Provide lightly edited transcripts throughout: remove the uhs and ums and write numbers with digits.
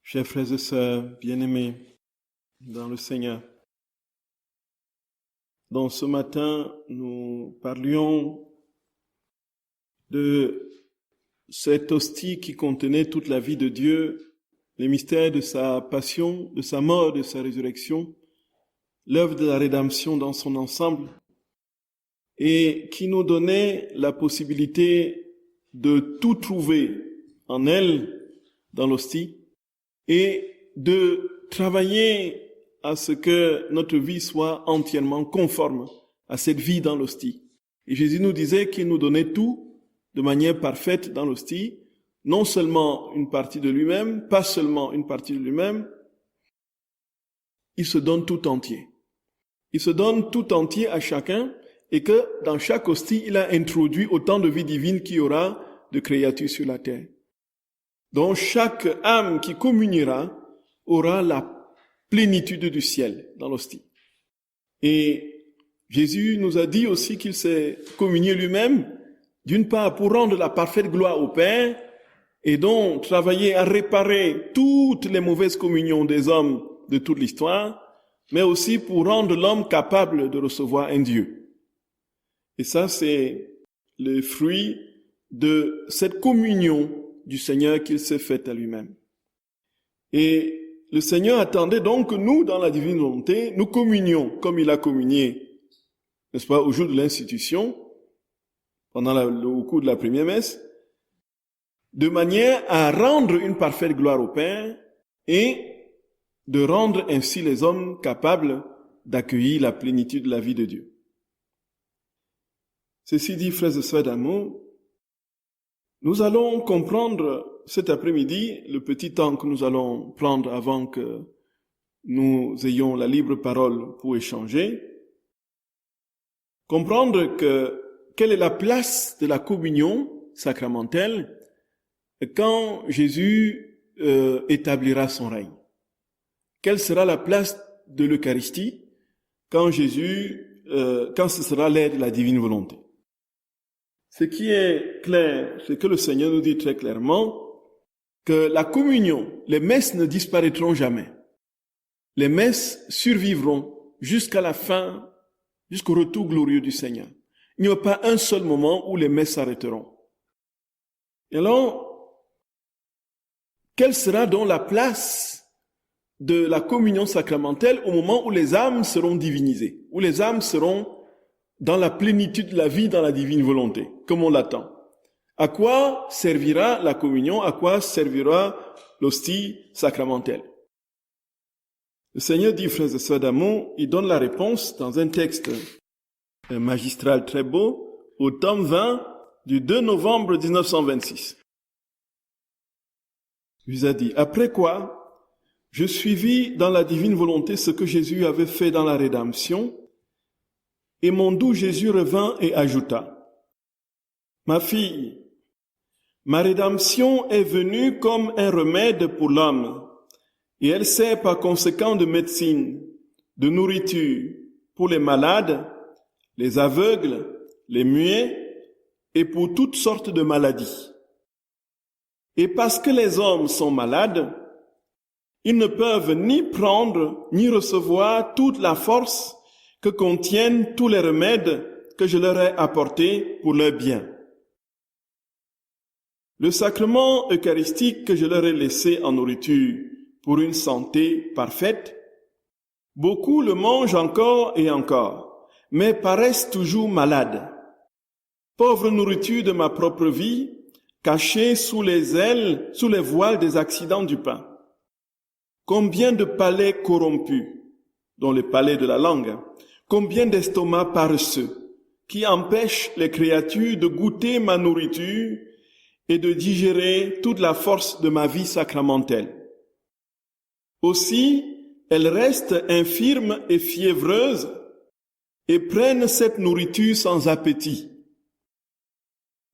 Chers frères et sœurs bien-aimés dans le Seigneur, donc ce matin, nous parlions de cette hostie qui contenait toute la vie de Dieu, les mystères de sa passion, de sa mort, de sa résurrection, l'œuvre de la rédemption dans son ensemble, et qui nous donnait la possibilité de tout trouver en elle, dans l'hostie, et de travailler à ce que notre vie soit entièrement conforme à cette vie dans l'hostie. Et Jésus nous disait qu'il nous donnait tout de manière parfaite dans l'hostie, non seulement une partie de lui-même, pas seulement une partie de lui-même, il se donne tout entier. Il se donne tout entier à chacun et que dans chaque hostie, il a introduit autant de vie divine qu'il y aura de créatures sur la terre. Donc chaque âme qui communiera aura la plénitude du ciel dans l'hostie. Et Jésus nous a dit aussi qu'il s'est communié lui-même, d'une part pour rendre la parfaite gloire au Père, et donc travailler à réparer toutes les mauvaises communions des hommes de toute l'histoire, mais aussi pour rendre l'homme capable de recevoir un Dieu. Et ça, c'est le fruit de cette communion du Seigneur qu'il s'est faite à lui-même. Et le Seigneur attendait donc que nous, dans la divine volonté, nous communions comme il a communié, n'est-ce pas, au jour de l'institution, au cours de la première messe, de manière à rendre une parfaite gloire au Père et de rendre ainsi les hommes capables d'accueillir la plénitude de la vie de Dieu. Ceci dit, frères et sœurs d'amour, nous allons comprendre cet après-midi le petit temps que nous allons prendre avant que nous ayons la libre parole pour échanger, comprendre quelle est la place de la communion sacramentelle quand Jésus établira son règne. Quelle sera la place de l'Eucharistie quand ce sera l'heure de la divine volonté. Ce qui est clair, c'est que le Seigneur nous dit très clairement que la communion, les messes ne disparaîtront jamais. Les messes survivront jusqu'à la fin, jusqu'au retour glorieux du Seigneur. Il n'y a pas un seul moment où les messes s'arrêteront. Et alors, quelle sera donc la place de la communion sacramentelle au moment où les âmes seront divinisées, où les âmes seront dans la plénitude de la vie, dans la divine volonté, comme on l'attend? À quoi servira la communion? À quoi servira l'hostie sacramentelle? Le Seigneur dit, frères et sœurs d'amour, il donne la réponse dans un texte magistral très beau, au tome 20 du 2 novembre 1926. Il a dit, après quoi, je suivis dans la divine volonté ce que Jésus avait fait dans la rédemption, et mon doux Jésus revint et ajouta, ma fille, ma rédemption est venue comme un remède pour l'homme, et elle sert par conséquent de médecine, de nourriture pour les malades, les aveugles, les muets, et pour toutes sortes de maladies. Et parce que les hommes sont malades, ils ne peuvent ni prendre ni recevoir toute la force que contiennent tous les remèdes que je leur ai apportés pour leur bien. Le sacrement eucharistique que je leur ai laissé en nourriture pour une santé parfaite, beaucoup le mangent encore et encore, mais paraissent toujours malades. Pauvre nourriture de ma propre vie, cachée sous les ailes, sous les voiles des accidents du pain. Combien de palais corrompus, dont les palais de la langue, combien d'estomacs paresseux, qui empêchent les créatures de goûter ma nourriture et de digérer toute la force de ma vie sacramentelle. Aussi, elles restent infirmes et fiévreuses et prennent cette nourriture sans appétit.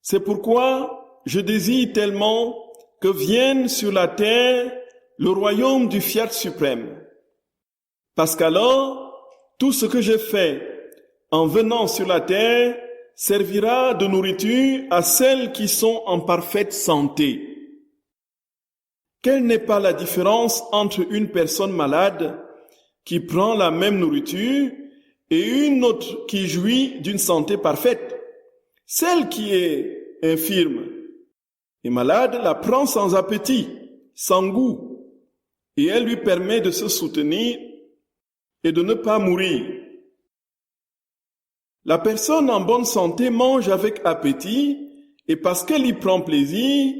C'est pourquoi je désire tellement que vienne sur la terre le royaume du Fiat suprême. Parce qu'alors, tout ce que j'ai fait en venant sur la terre servira de nourriture à celles qui sont en parfaite santé. Quelle n'est pas la différence entre une personne malade qui prend la même nourriture et une autre qui jouit d'une santé parfaite? Celle qui est infirme et malade la prend sans appétit, sans goût, et elle lui permet de se soutenir et de ne pas mourir. La personne en bonne santé mange avec appétit et parce qu'elle y prend plaisir,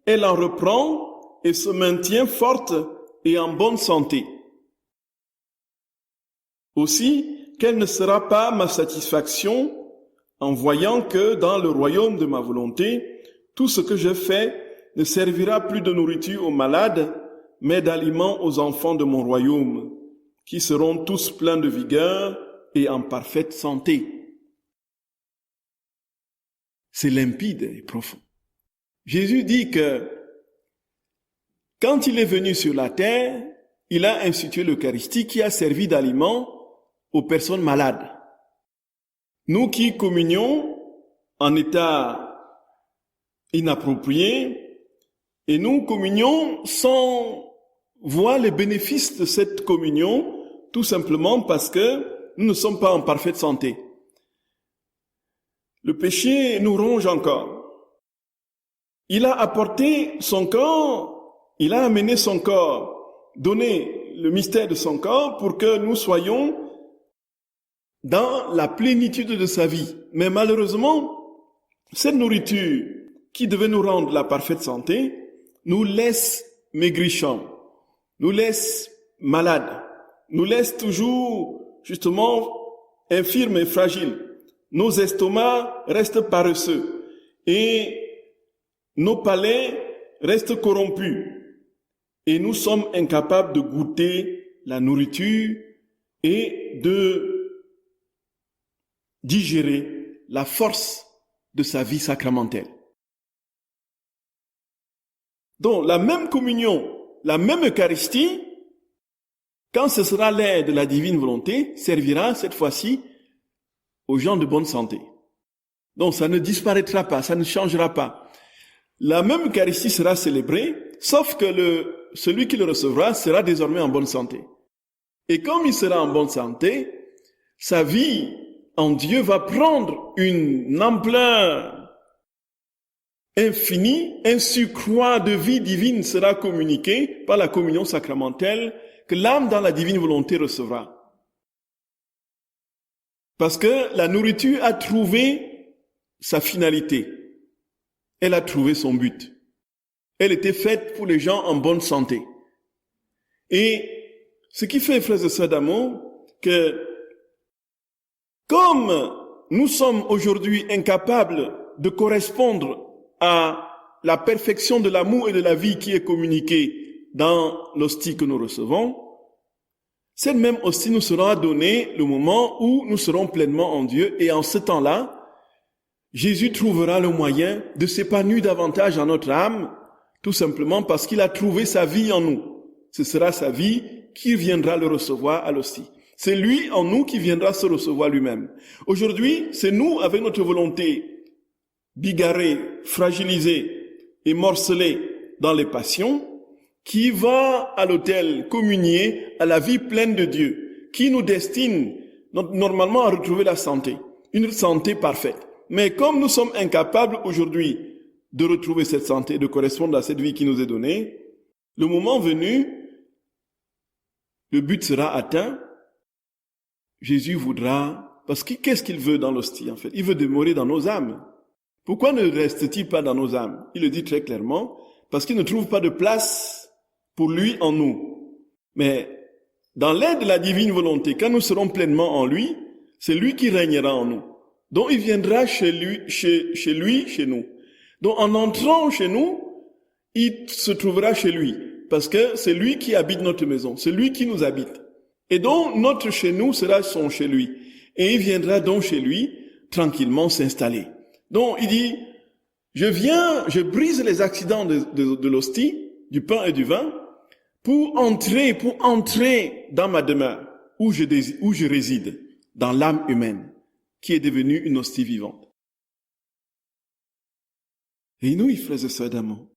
elle en reprend et se maintient forte et en bonne santé. Aussi, quelle ne sera pas ma satisfaction en voyant que dans le royaume de ma volonté, tout ce que je fais ne servira plus de nourriture aux malades, mais d'aliments aux enfants de mon royaume, qui seront tous pleins de vigueur et en parfaite santé. C'est limpide et profond. Jésus dit que quand il est venu sur la terre, il a institué l'Eucharistie qui a servi d'aliment aux personnes malades. Nous qui communions en état inapproprié, et nous communions sans voir les bénéfices de cette communion, tout simplement parce que nous ne sommes pas en parfaite santé. Le péché nous ronge encore. Il a apporté son corps, il a amené son corps, donné le mystère de son corps pour que nous soyons dans la plénitude de sa vie. Mais malheureusement, cette nourriture qui devait nous rendre la parfaite santé nous laisse maigrichons, nous laisse malades, nous laisse toujours justement infirmes et fragiles. Nos estomacs restent paresseux et nos palais restent corrompus. Et nous sommes incapables de goûter la nourriture et de digérer la force de sa vie sacramentelle. Donc, la même communion, la même Eucharistie, quand ce sera l'heure de la divine volonté, servira cette fois-ci aux gens de bonne santé. Donc, ça ne disparaîtra pas, ça ne changera pas. La même Eucharistie sera célébrée, sauf que celui qui le recevra sera désormais en bonne santé. Et comme il sera en bonne santé, sa vie en Dieu va prendre une ampleur infinie, un surcroît de vie divine sera communiqué par la communion sacramentelle que l'âme dans la divine volonté recevra. Parce que la nourriture a trouvé sa finalité. Elle a trouvé son but. Elle était faite pour les gens en bonne santé. Et ce qui fait, frères et sœurs d'amour, que comme nous sommes aujourd'hui incapables de correspondre à la perfection de l'amour et de la vie qui est communiquée dans l'hostie que nous recevons, cette même hostie nous sera donnée le moment où nous serons pleinement en Dieu, et en ce temps-là, Jésus trouvera le moyen de s'épanouir davantage en notre âme, tout simplement parce qu'il a trouvé sa vie en nous. Ce sera sa vie qui viendra le recevoir à l'hostie. C'est lui en nous qui viendra se recevoir lui-même. Aujourd'hui, c'est nous, avec notre volonté bigarrée, fragilisée et morcelée dans les passions, qui va à l'autel communier à la vie pleine de Dieu, qui nous destine normalement à retrouver la santé, une santé parfaite. Mais comme nous sommes incapables aujourd'hui de retrouver cette santé, de correspondre à cette vie qui nous est donnée, le moment venu, le but sera atteint. Jésus voudra, parce que qu'est-ce qu'il veut dans l'hostie en fait? Il veut demeurer dans nos âmes. Pourquoi ne reste-t-il pas dans nos âmes? Il le dit très clairement, parce qu'il ne trouve pas de place pour lui en nous. Mais dans l'aide de la divine volonté, quand nous serons pleinement en lui, c'est lui qui régnera en nous. Donc il viendra chez lui, chez nous. Donc en entrant chez nous, il se trouvera chez lui, parce que c'est lui qui habite notre maison, c'est lui qui nous habite. Et donc, notre chez nous sera son chez lui. Et il viendra donc chez lui, tranquillement s'installer. Donc, il dit, je brise les accidents de l'hostie, du pain et du vin, pour entrer dans ma demeure, où je réside, dans l'âme humaine, qui est devenue une hostie vivante. Et inouï, frères et sœurs d'amour.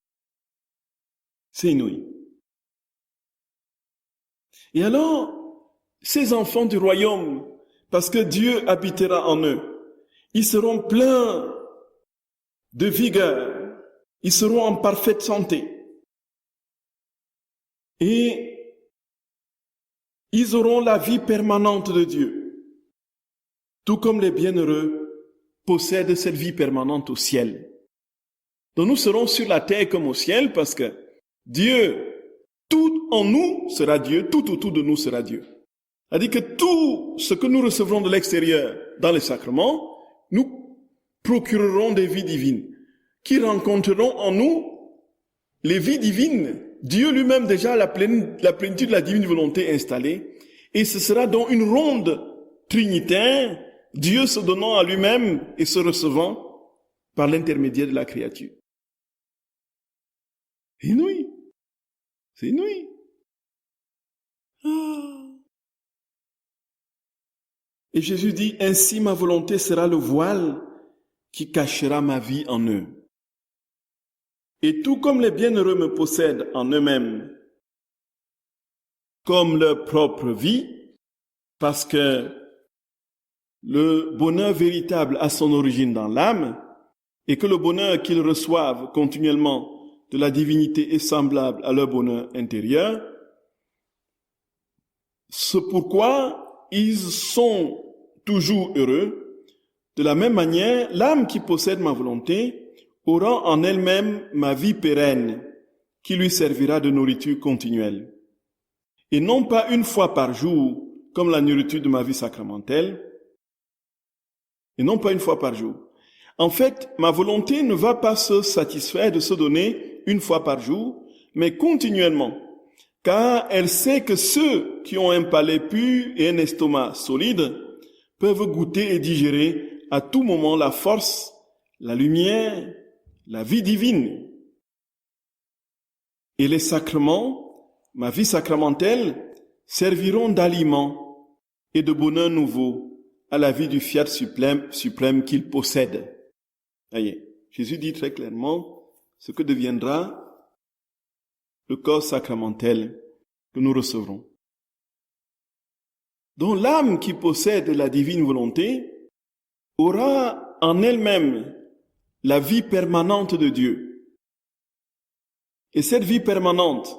C'est inouï. Et alors, ces enfants du royaume, parce que Dieu habitera en eux, ils seront pleins de vigueur, ils seront en parfaite santé. Et ils auront la vie permanente de Dieu, tout comme les bienheureux possèdent cette vie permanente au ciel. Donc nous serons sur la terre comme au ciel parce que Dieu, tout en nous sera Dieu, tout autour de nous sera Dieu. C'est-à-dire que tout ce que nous recevrons de l'extérieur dans les sacrements, nous procurerons des vies divines qui rencontreront en nous les vies divines. Dieu lui-même déjà la plénitude de la divine volonté installée. Et ce sera donc une ronde trinitaire, Dieu se donnant à lui-même et se recevant par l'intermédiaire de la créature. C'est inouï. C'est inouï. Et Jésus dit, ainsi ma volonté sera le voile qui cachera ma vie en eux. Et tout comme les bienheureux me possèdent en eux-mêmes, comme leur propre vie, parce que le bonheur véritable a son origine dans l'âme, et que le bonheur qu'ils reçoivent continuellement de la divinité est semblable à leur bonheur intérieur, c'est pourquoi ils sont toujours heureux. De la même manière, l'âme qui possède ma volonté aura en elle-même ma vie pérenne, qui lui servira de nourriture continuelle. Et non pas une fois par jour, comme la nourriture de ma vie sacramentelle, et non pas une fois par jour. En fait, ma volonté ne va pas se satisfaire de se donner une fois par jour, mais continuellement, car elle sait que ceux qui ont un palais pur et un estomac solide peuvent goûter et digérer à tout moment la force, la lumière, la vie divine. Et les sacrements, ma vie sacramentelle, serviront d'aliment et de bonheur nouveau à la vie du fiat suprême qu'il possède. Voyez, Jésus dit très clairement ce que deviendra le corps sacramentel que nous recevrons. Donc l'âme qui possède la divine volonté aura en elle-même la vie permanente de Dieu. Et cette vie permanente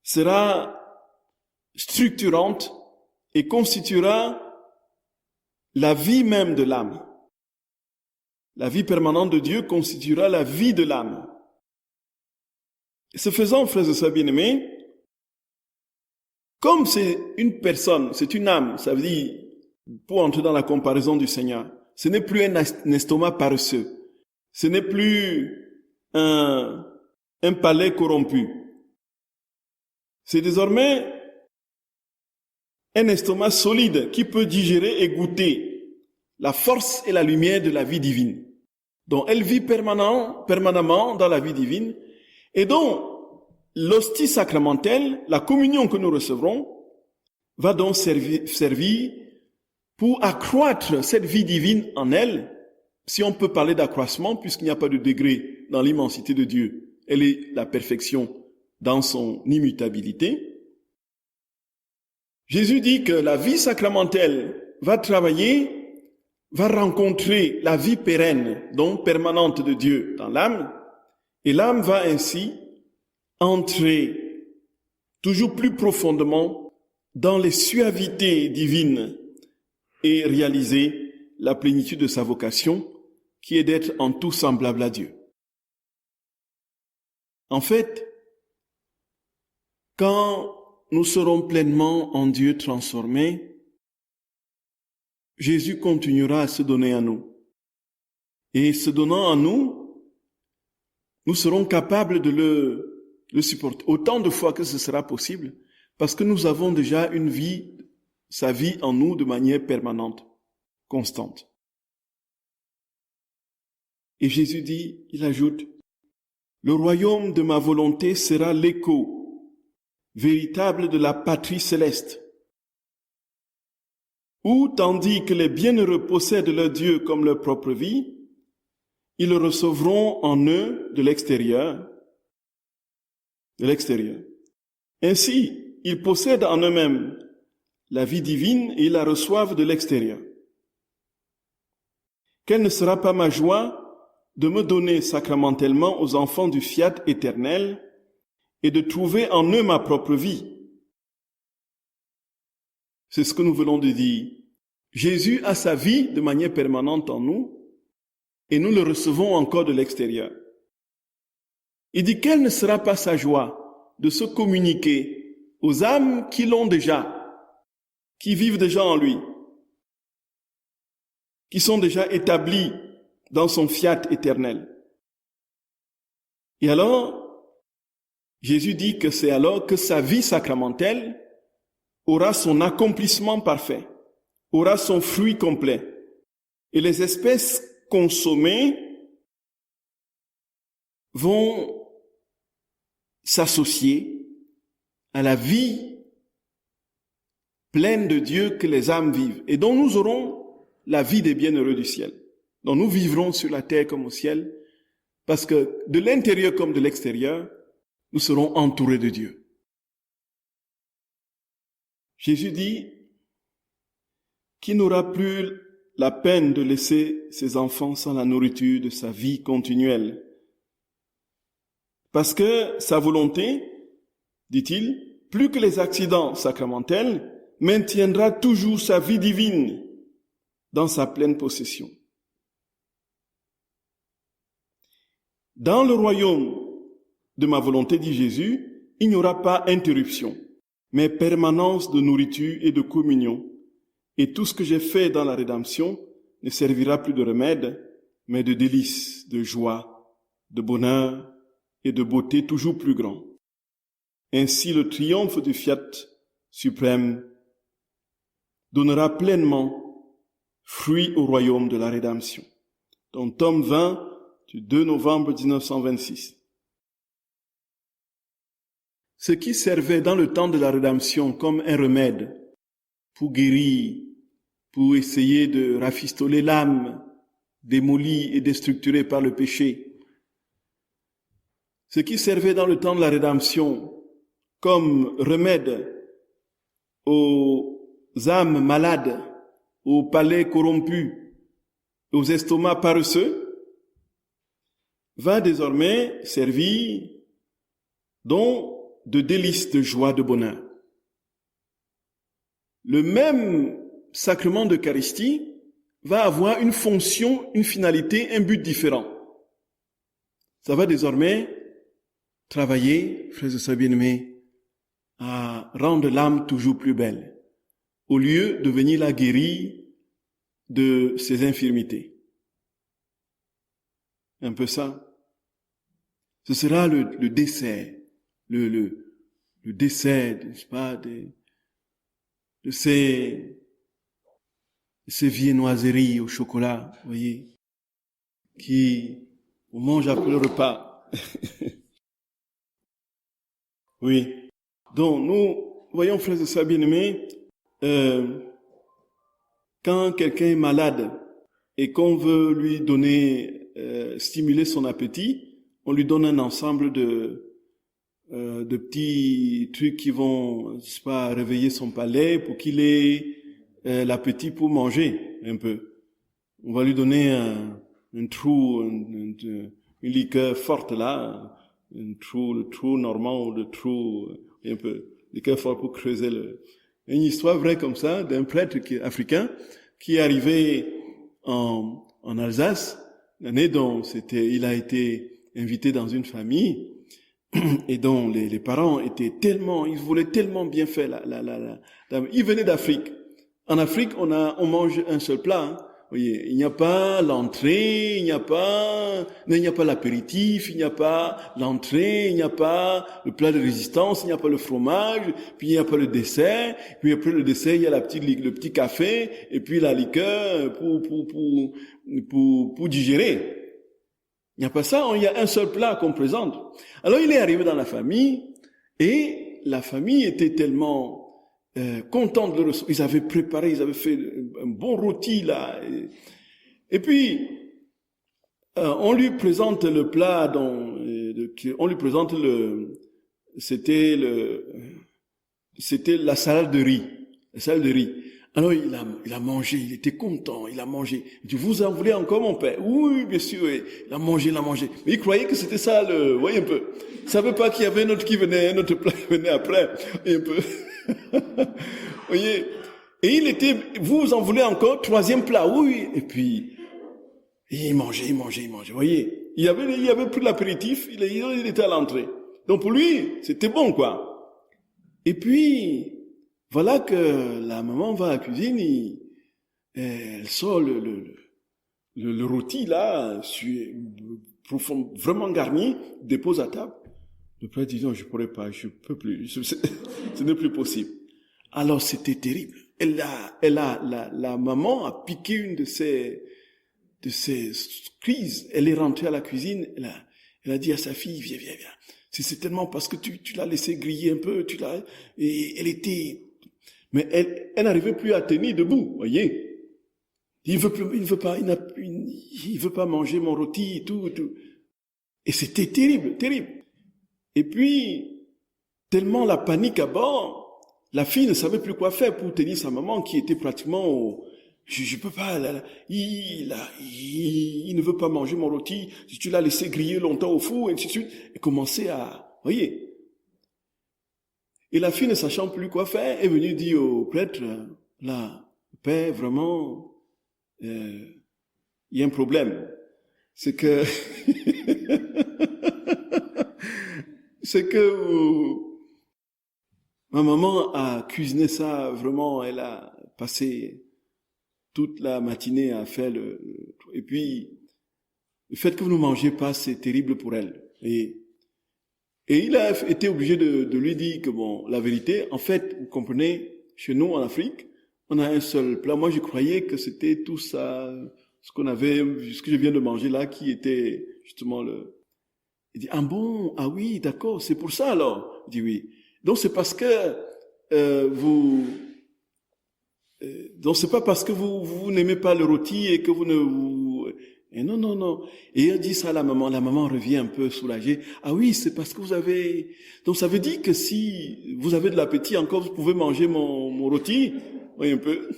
sera structurante et constituera la vie même de l'âme. La vie permanente de Dieu constituera la vie de l'âme. Et ce faisant, frères et sœurs bien-aimés, comme c'est une personne, c'est une âme, ça veut dire, pour entrer dans la comparaison du Seigneur, ce n'est plus un estomac paresseux, ce n'est plus un palais corrompu. C'est désormais un estomac solide qui peut digérer et goûter la force et la lumière de la vie divine. Donc elle vit permanemment dans la vie divine, et donc l'hostie sacramentelle, la communion que nous recevrons, va donc servir pour accroître cette vie divine en elle, si on peut parler d'accroissement, puisqu'il n'y a pas de degré dans l'immensité de Dieu. Elle est la perfection dans son immutabilité. Jésus dit que la vie sacramentelle va travailler, va rencontrer la vie pérenne, donc permanente de Dieu dans l'âme, et l'âme va ainsi entrer toujours plus profondément dans les suavités divines et réaliser la plénitude de sa vocation, qui est d'être en tout semblable à Dieu. En fait, quand nous serons pleinement en Dieu transformés, Jésus continuera à se donner à nous. Et se donnant à nous, nous serons capables de le supporter autant de fois que ce sera possible, parce que nous avons déjà une vie, sa vie en nous de manière permanente, constante. Et Jésus dit, il ajoute, « Le royaume de ma volonté sera l'écho véritable de la patrie céleste, où, tandis que les bienheureux possèdent leur Dieu comme leur propre vie, ils recevront en eux de l'extérieur. Ainsi, ils possèdent en eux-mêmes la vie divine et ils la reçoivent de l'extérieur. Quelle ne sera pas ma joie de me donner sacramentellement aux enfants du fiat éternel et de trouver en eux ma propre vie. C'est ce que nous venons de dire. Jésus a sa vie de manière permanente en nous et nous le recevons encore de l'extérieur. Il dit, quelle ne sera pas sa joie de se communiquer aux âmes qui l'ont déjà, qui vivent déjà en lui, qui sont déjà établies dans son fiat éternel. Et alors, Jésus dit que c'est alors que sa vie sacramentelle aura son accomplissement parfait, aura son fruit complet. Et les espèces consommées vont s'associer à la vie pleine de Dieu que les âmes vivent et dont nous aurons la vie des bienheureux du ciel. Donc nous vivrons sur la terre comme au ciel parce que de l'intérieur comme de l'extérieur, nous serons entourés de Dieu. Jésus dit qu'il n'aura plus la peine de laisser ses enfants sans la nourriture de sa vie continuelle. Parce que sa volonté, dit-il, plus que les accidents sacramentels, maintiendra toujours sa vie divine dans sa pleine possession. Dans le royaume de ma volonté, dit Jésus, il n'y aura pas interruption, mais permanence de nourriture et de communion. Et tout ce que j'ai fait dans la rédemption ne servira plus de remède, mais de délices, de joie, de bonheur et de beauté toujours plus grand. Ainsi, le triomphe du fiat suprême donnera pleinement fruit au royaume de la rédemption. Dans tome 20 du 2 novembre 1926. Ce qui servait dans le temps de la rédemption comme un remède pour guérir, pour essayer de rafistoler l'âme démolie et déstructurée par le péché, ce qui servait dans le temps de la rédemption comme remède aux âmes malades, aux palais corrompus, aux estomacs paresseux, va désormais servir donc de délices, de joie, de bonheur. Le même sacrement d'Eucharistie va avoir une fonction, une finalité, un but différent. Ça va désormais travailler, frères et sœurs bien-aimés, à rendre l'âme toujours plus belle, au lieu de venir la guérir de ses infirmités. Un peu ça. Ce sera le dessert, le dessert, n'est-ce pas, de ces viennoiseries au chocolat, vous voyez, qui on mange après le repas. Oui. Donc, nous voyons, frères et sœurs bien-aimés, quand quelqu'un est malade et qu'on veut lui donner, stimuler son appétit, on lui donne un ensemble de petits trucs qui vont, je sais pas, réveiller son palais pour qu'il ait l'appétit pour manger un peu. On va lui donner un trou, une liqueur forte là, le trou normand ou le trou un peu liqueur forte pour creuser une histoire vraie comme ça d'un prêtre africain qui est arrivé en Alsace l'année dont il a été invité dans une famille et dont les parents étaient tellement, ils voulaient tellement bien faire ils venaient d'Afrique. En Afrique, on mange un seul plat, hein. Vous voyez, il n'y a pas l'entrée, il n'y a pas l'apéritif, il n'y a pas l'entrée, il n'y a pas le plat de résistance, il n'y a pas le fromage, puis il n'y a pas le dessert, puis après le dessert, il y a le petit café, et puis la liqueur pour digérer. Il n'y a pas ça, il y a un seul plat qu'on présente. Alors il est arrivé dans la famille, et la famille était tellement content de le recevoir. Ils avaient préparé, ils avaient fait un bon rôti là. Et puis, on lui présente le plat on lui présente c'était c'était la salade de riz. La salade de riz. Alors il a mangé, il était content, il a mangé. Il dit, vous en voulez encore mon père? Oui, bien sûr, oui. Il a mangé. Mais il croyait que c'était ça, voyez un peu. Il savait pas qu'il y avait un autre plat qui venait après. Voyez un peu. Voyez. Et vous en voulez encore? Troisième plat, oui. Et puis, il mangeait. Voyez. Il y avait plus l'apéritif, il était à l'entrée. Donc pour lui, c'était bon, quoi. Et puis, voilà que la maman va à la cuisine, elle sort le rôti là, vraiment garni, dépose à table. Le père dit non, je pourrais pas, je peux plus, ce n'est plus possible. Alors c'était terrible. La maman a piqué une de ses crises. Elle est rentrée à la cuisine, elle a dit à sa fille, viens. C'est tellement parce que tu l'as laissé griller un peu, et elle était, mais elle n'arrivait plus à tenir debout, voyez. Il veut pas manger mon rôti et tout. Et c'était terrible. Et puis, tellement la panique à bord, la fille ne savait plus quoi faire pour tenir sa maman qui était pratiquement je peux pas, il ne veut pas manger mon rôti, si tu l'as laissé griller longtemps au four, et ainsi de suite, et commencer voyez. Et la fille, ne sachant plus quoi faire, est venue dire au prêtre, là, père, vraiment, il y a un problème. C'est que, ma maman a cuisiné ça, vraiment, elle a passé toute la matinée à faire et puis, le fait que vous ne mangez pas, c'est terrible pour elle. Et il a été obligé de lui dire que bon, la vérité, en fait, vous comprenez, chez nous, en Afrique, on a un seul plat. Moi, je croyais que c'était tout ça, ce que je viens de manger là, qui était justement Il dit, ah bon, ah oui, d'accord, c'est pour ça alors. Il dit oui. Donc c'est parce que donc c'est pas parce que vous n'aimez pas le rôti et que vous ne et non. Et il dit ça à la maman revient un peu soulagée. Ah oui, c'est parce que vous avez, donc ça veut dire que si vous avez de l'appétit encore, vous pouvez manger mon rôti, oui un peu.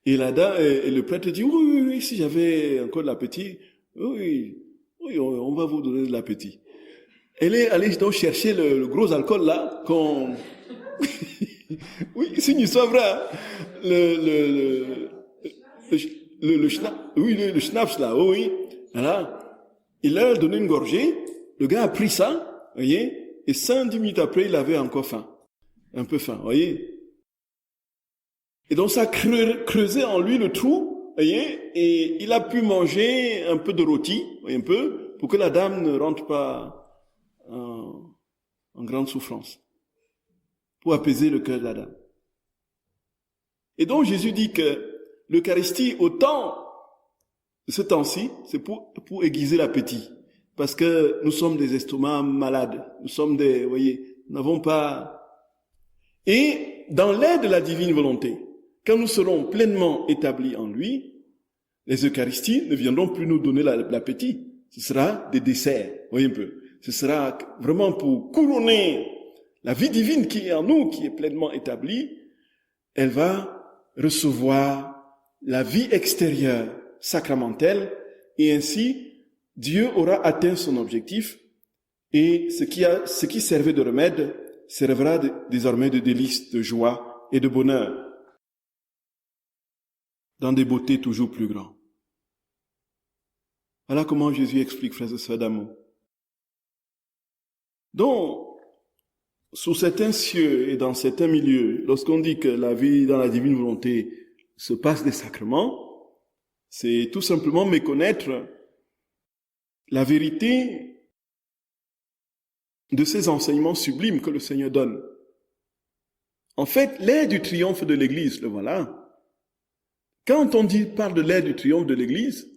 Et la dame, et le prêtre dit, oui, si j'avais encore de l'appétit, oui, on va vous donner de l'appétit. Elle est allée donc chercher le gros alcool là, oui, c'est une histoire vraie. Le schnapps là, oui. Voilà. Il leur a donné une gorgée. Le gars a pris ça, voyez. Et 5-10 minutes après, il avait encore faim. Un peu faim, voyez. Et donc ça a creusé en lui le trou, voyez. Et il a pu manger un peu de rôti, voyez, un peu, pour que la dame ne rentre pas en grande souffrance. Pour apaiser le cœur de la dame. Et donc Jésus dit que l'Eucharistie, autant de ce temps-ci, c'est pour aiguiser l'appétit. Parce que nous sommes des estomacs malades. Nous sommes nous n'avons pas... Et dans l'aide de la divine volonté, quand nous serons pleinement établis en lui, les Eucharisties ne viendront plus nous donner l'appétit. Ce sera des desserts, voyez un peu. Ce sera vraiment pour couronner la vie divine qui est en nous, qui est pleinement établie. Elle va recevoir la vie extérieure sacramentelle et ainsi Dieu aura atteint son objectif et ce qui servait de remède servira désormais de délice, de joie et de bonheur dans des beautés toujours plus grandes. Voilà comment Jésus explique, frères et sœurs d'amour. Donc, sous certains cieux et dans certains milieux, lorsqu'on dit que la vie dans la divine volonté se passe des sacrements, c'est tout simplement méconnaître la vérité de ces enseignements sublimes que le Seigneur donne. En fait, l'air du triomphe de l'Église, le voilà. Quand on parle de l'air du triomphe de l'Église,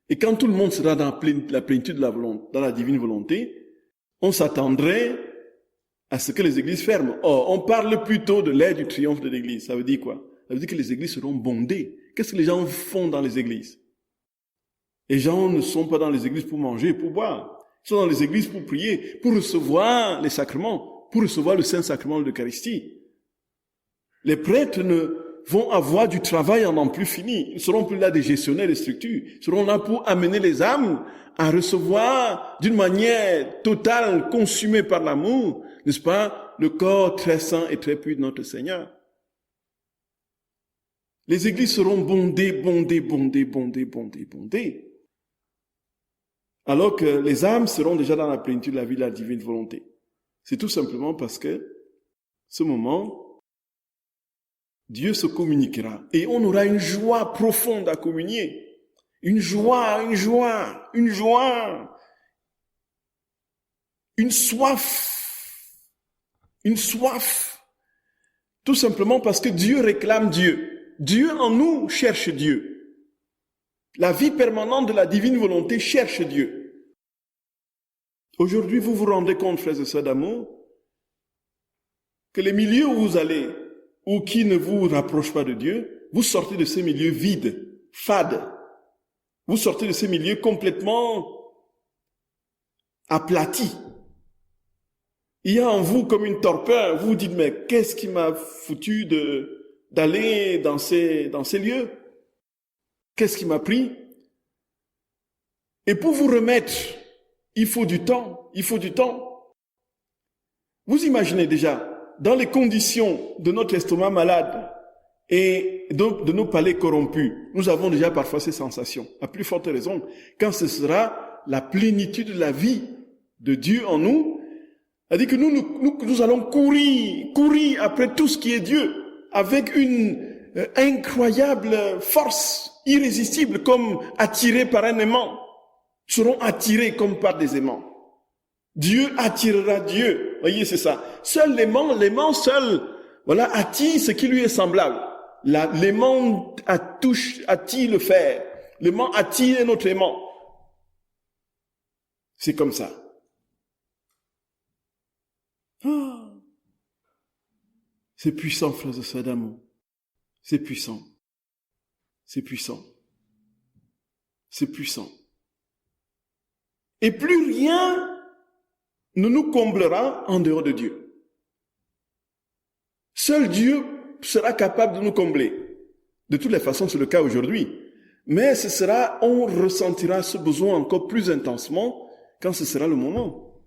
et quand tout le monde sera dans la plénitude de la volonté, dans la divine volonté, on s'attendrait à ce que les églises ferment. Or, on parle plutôt de l'air du triomphe de l'Église. Ça veut dire quoi? Ça veut dire que les églises seront bondées. Qu'est-ce que les gens font dans les églises? Les gens ne sont pas dans les églises pour manger et pour boire. Ils sont dans les églises pour prier, pour recevoir les sacrements, pour recevoir le Saint-Sacrement de l'Eucharistie. Les prêtres vont avoir du travail en n'en plus fini. Ils ne seront plus là des gestionnaires des structures. Ils seront là pour amener les âmes à recevoir d'une manière totale, consumée par l'amour, n'est-ce pas, le corps très saint et très pur de notre Seigneur. Les églises seront bondées, alors que les âmes seront déjà dans la plénitude de la vie de la divine volonté. C'est tout simplement parce que, ce moment, Dieu se communiquera et on aura une joie profonde à communier. Une joie, une soif. Tout simplement parce que Dieu réclame Dieu. Dieu en nous cherche Dieu. La vie permanente de la divine volonté cherche Dieu. Aujourd'hui, vous vous rendez compte, frères et sœurs d'amour, que les milieux où vous allez, ou qui ne vous rapprochent pas de Dieu, vous sortez de ces milieux vides, fades. Vous sortez de ces milieux complètement aplatis. Il y a en vous comme une torpeur. Vous vous dites, mais qu'est-ce qui m'a foutu d'aller dans ces lieux? Qu'est-ce qui m'a pris? Et pour vous remettre, il faut du temps. Vous imaginez déjà, dans les conditions de notre estomac malade et de nos palais corrompus, nous avons déjà parfois ces sensations. À plus forte raison, quand ce sera la plénitude de la vie de Dieu en nous, c'est-à-dire que nous allons courir après tout ce qui est Dieu, avec une incroyable force, irrésistible, comme attirés par un aimant. Nous serons attirés comme par des aimants. Dieu attirera Dieu. Voyez, c'est ça. Seul l'aimant seul, voilà, attire ce qui lui est semblable. L'aimant attire le fer. L'aimant attire notre aimant. C'est comme ça. Ah. C'est puissant, frères et sœurs d'amour. C'est puissant. Et plus rien ne nous comblera en dehors de Dieu. Seul Dieu sera capable de nous combler. De toutes les façons, c'est le cas aujourd'hui. Mais on ressentira ce besoin encore plus intensement quand ce sera le moment.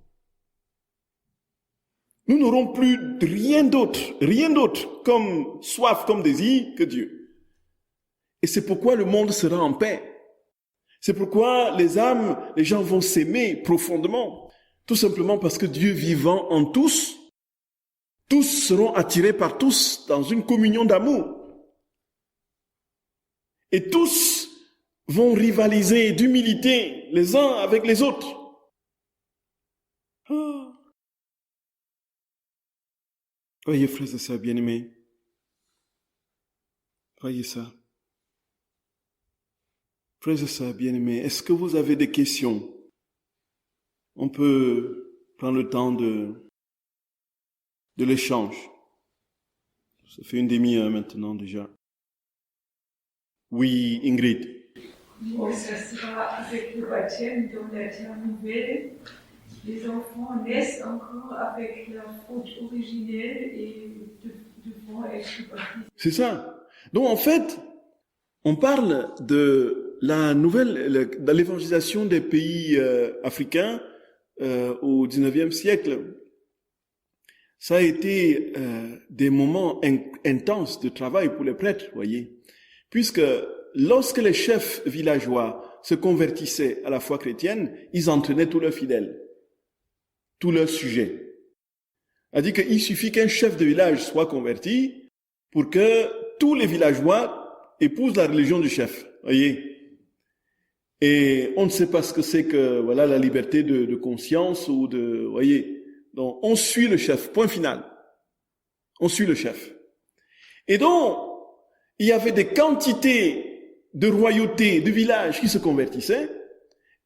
Nous n'aurons plus rien d'autre comme soif, comme désir que Dieu. Et c'est pourquoi le monde sera en paix. C'est pourquoi les gens vont s'aimer profondément. Tout simplement parce que Dieu vivant en tous seront attirés par tous dans une communion d'amour. Et tous vont rivaliser d'humilité les uns avec les autres. Ah. Voyez, frères et sœurs bien-aimés, voyez ça. Frères et sœurs bien-aimés, est-ce que vous avez des questions? On peut prendre le temps de l'échange. Ça fait une demi-heure maintenant déjà. Oui, Ingrid. Bon, ça sera avec le baptême dans la terre nouvelle. Les enfants naissent encore avec la faute originelle et devront être baptisés. C'est ça. Donc en fait, on parle de de l'évangélisation des pays africains au XIXe siècle. Ça a été des moments intenses de travail pour les prêtres, voyez. Puisque lorsque les chefs villageois se convertissaient à la foi chrétienne, ils entraînaient tous leurs fidèles, tous leurs sujets. C'est-à-dire qu'il suffit qu'un chef de village soit converti pour que tous les villageois épousent la religion du chef, voyez. Et on ne sait pas ce que c'est que, voilà, la liberté de conscience ou voyez. Donc, on suit le chef, point final. On suit le chef. Et donc, il y avait des quantités de royautés, de villages qui se convertissaient,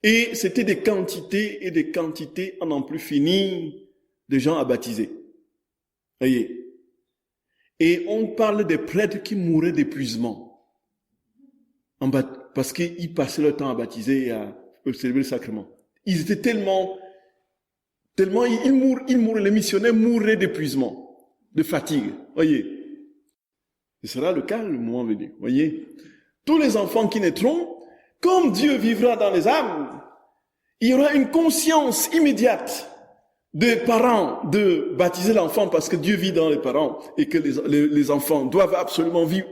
et c'était des quantités et des quantités à n'en plus finir de gens à baptiser. Voyez. Et on parle des prêtres qui mouraient d'épuisement, parce qu'ils passaient leur temps à baptiser et à célébrer le sacrement. Ils étaient tellement Tellement ils mourent, les missionnaires mourraient d'épuisement, de fatigue. Voyez. Ce sera le cas le moment venu. Voyez. Tous les enfants qui naîtront, comme Dieu vivra dans les âmes, il y aura une conscience immédiate des parents de baptiser l'enfant parce que Dieu vit dans les parents et que les enfants doivent absolument vivre.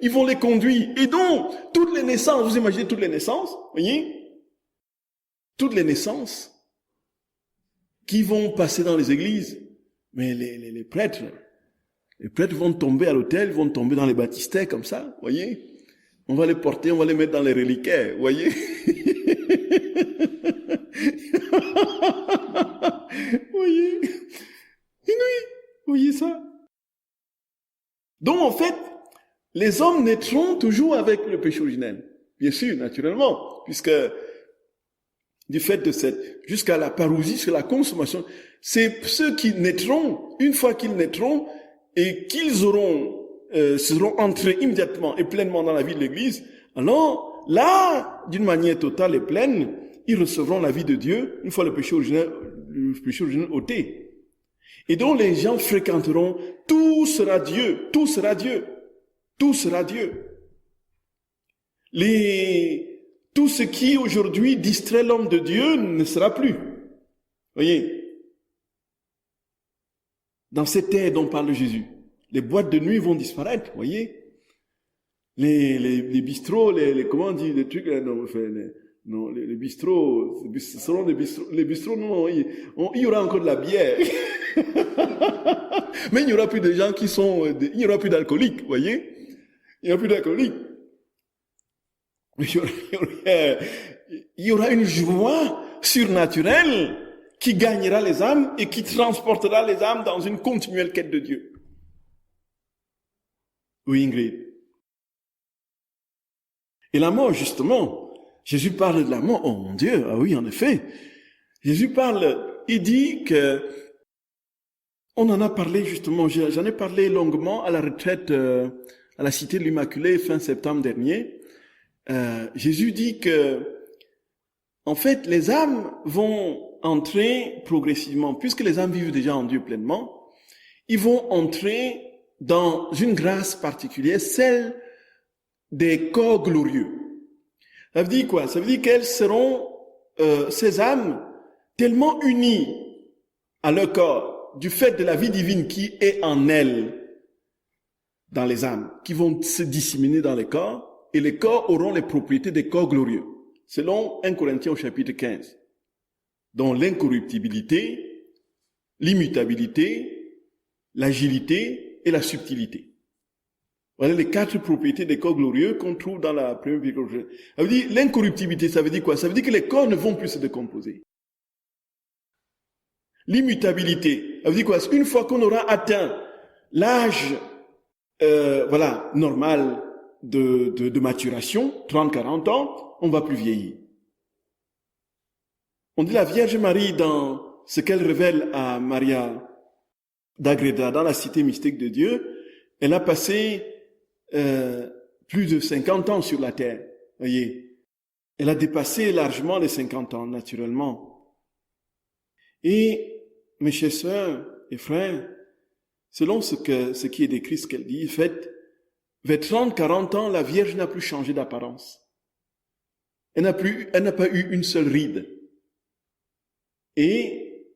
Ils vont les conduire. Et donc, toutes les naissances, vous imaginez toutes les naissances, voyez, toutes les naissances qui vont passer dans les églises, mais les prêtres vont tomber à l'autel, vont tomber dans les baptistères comme ça, voyez. On va les porter, on va les mettre dans les reliquaires, voyez. Voyez. Oui, voyez ça. Donc en fait, les hommes naîtront toujours avec le péché originel. Bien sûr, naturellement, puisque du fait de jusqu'à la parousie, jusqu'à la consommation, c'est ceux qui naîtront, une fois qu'ils naîtront, et qu'ils seront entrés immédiatement et pleinement dans la vie de l'Église, alors là, d'une manière totale et pleine, ils recevront la vie de Dieu une fois le péché originel ôté. Et donc les gens fréquenteront, tout sera Dieu, tout sera Dieu, tout sera Dieu. Tout ce qui aujourd'hui distrait l'homme de Dieu ne sera plus. Voyez, dans cette ère dont parle Jésus, les boîtes de nuit vont disparaître, voyez. Les bistrots, comment on dit, les trucs, non, les bistrots, ce seront les bistrots, non, il y aura encore de la bière. Mais il n'y aura plus de gens il n'y aura plus d'alcooliques, voyez. Il n'y aura plus d'alcooliques. Il y aura une joie surnaturelle qui gagnera les âmes et qui transportera les âmes dans une continuelle quête de Dieu. Oui, Ingrid. Et la mort, justement, Jésus parle de la mort. Oh mon Dieu, ah oui, en effet. Jésus parle, il dit que, on en a parlé justement, j'en ai parlé longuement à la retraite à la Cité de l'Immaculée fin septembre dernier. Jésus dit que, en fait, les âmes vont entrer progressivement, puisque les âmes vivent déjà en Dieu pleinement, ils vont entrer dans une grâce particulière, celle des corps glorieux. Ça veut dire quoi? Ça veut dire qu'elles seront, ces âmes, tellement unies à leur corps, du fait de la vie divine qui est en elles, dans les âmes, qui vont se disséminer dans les corps, et les corps auront les propriétés des corps glorieux, selon 1 Corinthiens au chapitre 15, dont l'incorruptibilité, l'immutabilité, l'agilité et la subtilité. Voilà les 4 propriétés des corps glorieux qu'on trouve dans la première Bible. Ça veut dire, l'incorruptibilité, ça veut dire quoi? Ça veut dire que les corps ne vont plus se décomposer. L'immutabilité, ça veut dire quoi? Une fois qu'on aura atteint l'âge, normal de maturation, 30-40 ans, on va plus vieillir. On dit la Vierge Marie dans ce qu'elle révèle à Maria d'Agreda, dans la cité mystique de Dieu, elle a passé plus de 50 ans sur la terre, voyez. Elle a dépassé largement les 50 ans, naturellement. Et, mes chers sœurs et frères, selon ce qui est décrit, ce qu'elle dit, faites, vers 30-40 ans, la Vierge n'a plus changé d'apparence. Elle n'a pas eu une seule ride. Et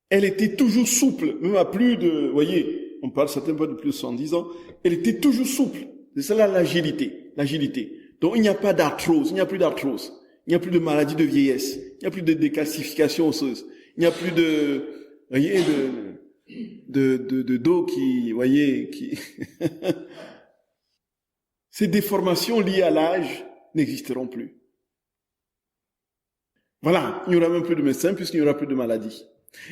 elle était toujours souple, même à plus de, voyez, on parle certainement de plus de 110 ans, elle était toujours souple. C'est cela l'agilité. Donc il n'y a pas d'arthrose, il n'y a plus d'arthrose, il n'y a plus de maladie de vieillesse, il n'y a plus de décalcification osseuse, il n'y a plus de, voyez, de dos qui, voyez, qui, ces déformations liées à l'âge n'existeront plus. Voilà, il n'y aura même plus de médecins puisqu'il n'y aura plus de maladies.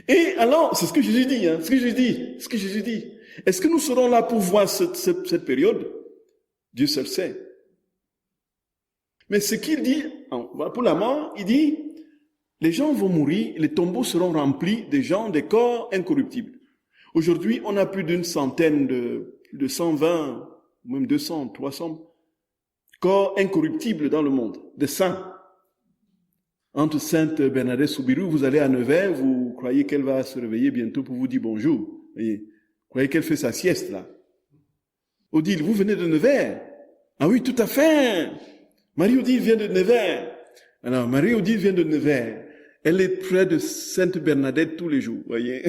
Et alors, c'est ce que Jésus dit, ce que Jésus dit. Est-ce que nous serons là pour voir cette période? Dieu seul sait. Mais ce qu'il dit, pour la mort, il dit, les gens vont mourir, les tombeaux seront remplis des gens, des corps incorruptibles. Aujourd'hui, on a plus d'une centaine de 120, même 200, 300 corps incorruptibles dans le monde, des saints. Entre Sainte Bernadette Soubirous, vous allez à Nevers, vous croyez qu'elle va se réveiller bientôt pour vous dire bonjour. Voyez, vous croyez qu'elle fait sa sieste là. Odile, vous venez de Nevers? Ah oui, tout à fait. Marie-Odile vient de Nevers. Alors, Marie-Odile vient de Nevers. Elle est près de Sainte Bernadette tous les jours, voyez.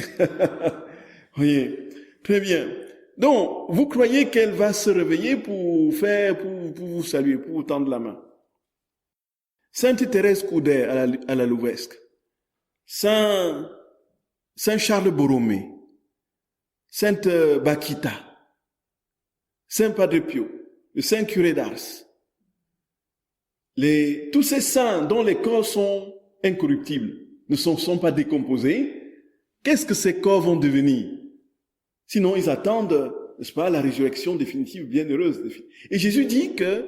Voyez, très bien. Donc, vous croyez qu'elle va se réveiller pour vous saluer, pour vous tendre la main. Sainte Thérèse Coudet à la Louvesque, Saint Charles Borromée, Sainte Bakita, Saint Padre Pio, le Saint Curé d'Ars, tous ces saints dont les corps sont incorruptibles, ne sont pas décomposés, qu'est-ce que ces corps vont devenir? Sinon, ils attendent, n'est-ce pas, la résurrection définitive, bienheureuse. Et Jésus dit que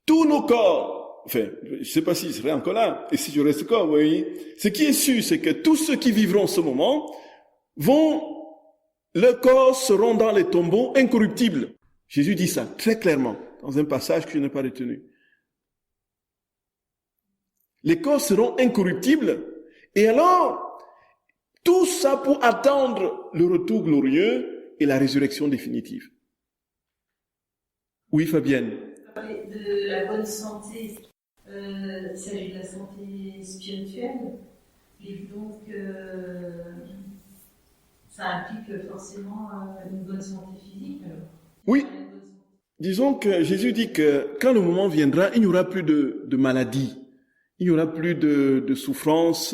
tous nos corps, enfin, je ne sais pas s'il serait encore là, et si je reste corps, vous voyez, ce qui est sûr, c'est que tous ceux qui vivront ce moment leurs corps seront dans les tombeaux incorruptibles. Jésus dit ça très clairement, dans un passage que je n'ai pas retenu. Les corps seront incorruptibles, et alors, tout ça pour attendre le retour glorieux et la résurrection définitive. Oui, Fabienne. De la bonne santé, il s'agit de la santé spirituelle, et donc ça implique forcément une bonne santé physique. Alors. Oui, disons que Jésus dit que quand le moment viendra, il n'y aura plus de maladie, il n'y aura plus de souffrance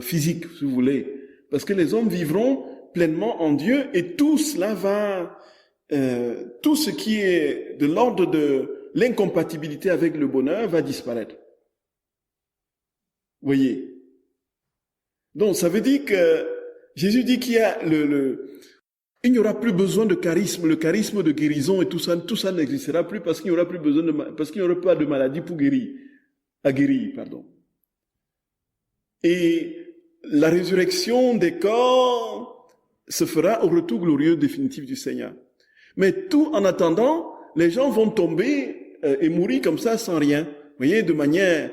physique, si vous voulez. Parce que les hommes vivront pleinement en Dieu et tout cela tout ce qui est de l'ordre de l'incompatibilité avec le bonheur va disparaître. Vous voyez? Donc ça veut dire que Jésus dit qu'il y a il n'y aura plus besoin de charisme, le charisme de guérison et tout ça n'existera plus parce qu'il n'y aura plus besoin parce qu'il n'y aura pas de maladie à guérir, pardon. Et la résurrection des corps se fera au retour glorieux définitif du Seigneur. Mais tout en attendant, les gens vont tomber et mourir comme ça sans rien. Vous voyez, de manière...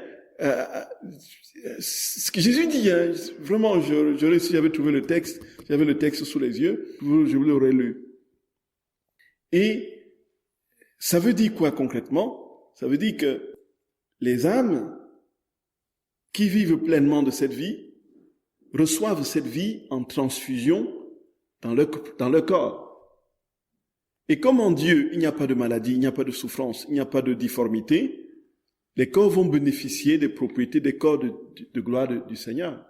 ce que Jésus dit, hein, vraiment, si j'avais trouvé le texte, j'avais le texte sous les yeux, je vous l'aurais lu. Et ça veut dire quoi concrètement? Ça veut dire que les âmes qui vivent pleinement de cette vie reçoivent cette vie en transfusion dans leur corps. Et comme en Dieu, il n'y a pas de maladie, il n'y a pas de souffrance, il n'y a pas de difformité, les corps vont bénéficier des propriétés des corps de gloire du Seigneur.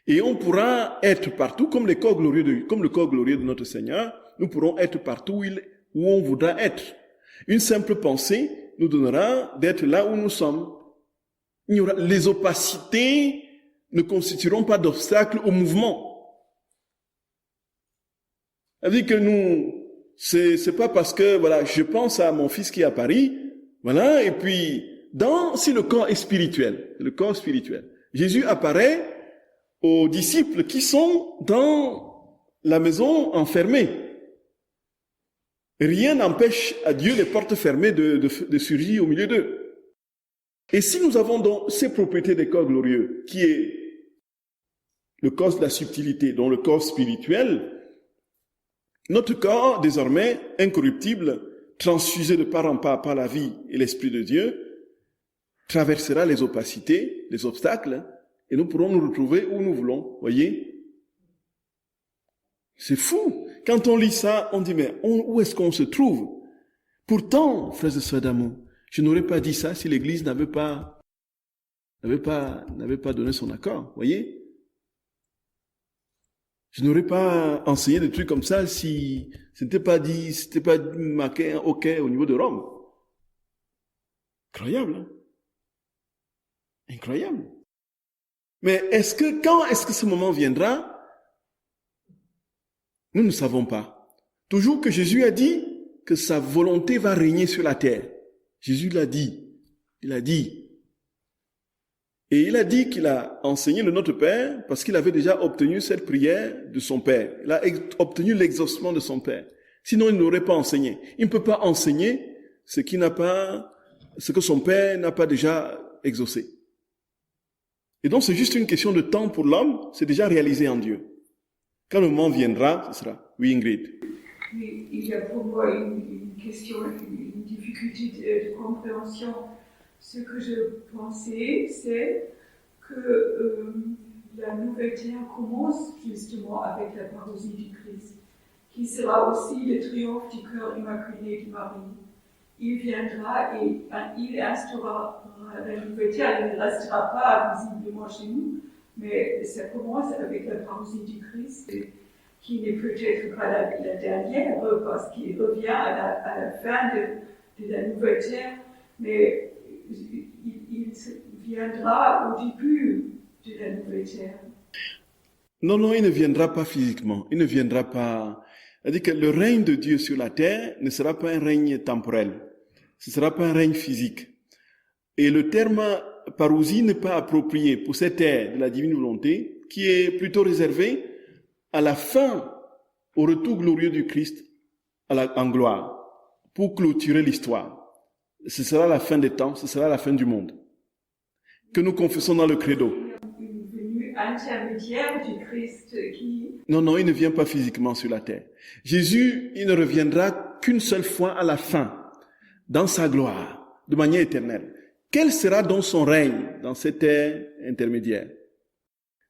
Et on pourra être partout, comme le corps glorieux de notre Seigneur, nous pourrons être partout où on voudra être. Une simple pensée nous donnera d'être là où nous sommes. Les opacités ne constitueront pas d'obstacle au mouvement. C'est-à-dire que nous, c'est pas parce que, voilà, je pense à mon fils qui est à Paris, voilà, et puis, si le corps est spirituel, Jésus apparaît aux disciples qui sont dans la maison enfermés. Rien n'empêche à Dieu les portes fermées de surgir au milieu d'eux. Et si nous avons donc ces propriétés des corps glorieux, qui est le corps de la subtilité, dont le corps spirituel, notre corps, désormais incorruptible, transfusé de part en part par la vie et l'Esprit de Dieu, traversera les opacités, les obstacles, et nous pourrons nous retrouver où nous voulons. Voyez? C'est fou. Quand on lit ça, on dit, mais où est-ce qu'on se trouve? Pourtant, frères et sœurs d'amour, je n'aurais pas dit ça si l'Église n'avait pas donné son accord. Voyez? Je n'aurais pas enseigné des trucs comme ça si c'était pas marqué un OK au niveau de Rome. Incroyable, hein? Incroyable. Mais quand est-ce que ce moment viendra? Nous ne savons pas. Toujours que Jésus a dit que sa volonté va régner sur la terre. Jésus l'a dit. Il a dit. Et il a dit qu'il a enseigné le Notre Père parce qu'il avait déjà obtenu cette prière de son Père. Il a obtenu l'exaucement de son Père. Sinon, il n'aurait pas enseigné. Il ne peut pas enseigner ce que son Père n'a pas déjà exaucé. Et donc, c'est juste une question de temps pour l'homme, c'est déjà réalisé en Dieu. Quand le moment viendra, ce sera. Oui, Ingrid. Oui, il y a pour moi une question, une difficulté de compréhension. Ce que je pensais, c'est que la nouvelle terre commence justement avec la parousie du Christ, qui sera aussi le triomphe du cœur immaculé de Marie. Il viendra et il instaurera la nouvelle terre. Elle ne restera pas visiblement chez nous, mais ça commence avec la parousie du Christ, qui n'est peut-être pas la dernière, parce qu'il revient à la fin de la nouvelle terre, mais il viendra au début de la nouvelle terre. Non, il ne viendra pas physiquement. Il ne viendra pas. C'est-à-dire que le règne de Dieu sur la terre ne sera pas un règne temporel. Ce ne sera pas un règne physique. Et le terme parousie n'est pas approprié pour cette ère de la divine volonté, qui est plutôt réservée à la fin, au retour glorieux du Christ en gloire, pour clôturer l'histoire. Ce sera la fin des temps, ce sera la fin du monde, que nous confessons dans le credo. Une venue intermédiaire du Christ qui... Non, il ne vient pas physiquement sur la terre. Jésus, il ne reviendra qu'une seule fois à la fin, dans sa gloire, de manière éternelle. Quel sera donc son règne dans cette ère intermédiaire?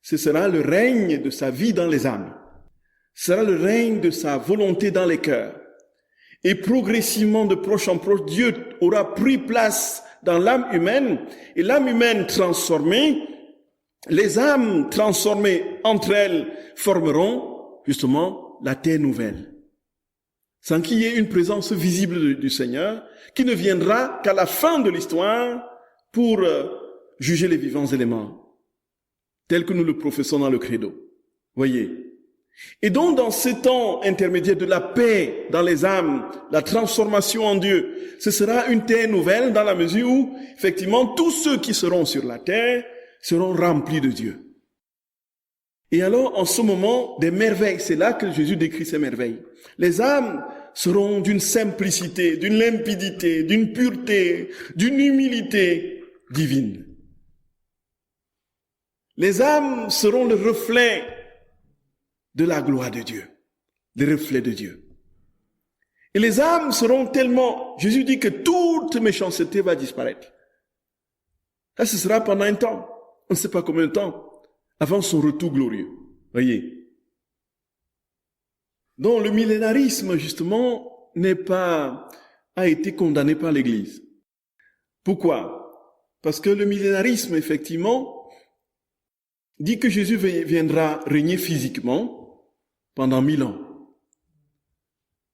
Ce sera le règne de sa vie dans les âmes. Ce sera le règne de sa volonté dans les cœurs. Et progressivement, de proche en proche, Dieu aura pris place dans l'âme humaine, et l'âme humaine transformée, les âmes transformées entre elles formeront justement la terre nouvelle. Sans qu'il y ait une présence visible du Seigneur, qui ne viendra qu'à la fin de l'histoire pour juger les vivants et les morts, tel que nous le professons dans le credo. Voyez. Et donc, dans ce temps intermédiaire de la paix dans les âmes, la transformation en Dieu, ce sera une terre nouvelle dans la mesure où, effectivement, tous ceux qui seront sur la terre seront remplis de Dieu. Et alors, en ce moment, des merveilles, c'est là que Jésus décrit ces merveilles. Les âmes seront d'une simplicité, d'une limpidité, d'une pureté, d'une humilité divine. Les âmes seront le reflet de la gloire de Dieu, le reflet de Dieu. Et les âmes seront tellement... Jésus dit que toute méchanceté va disparaître. Ça, ce sera pendant un temps. On ne sait pas combien de temps, avant son retour glorieux. Voyez. Donc le millénarisme, justement, a été condamné par l'Église. Pourquoi? Parce que le millénarisme, effectivement, dit que Jésus viendra régner physiquement pendant 1000 ans.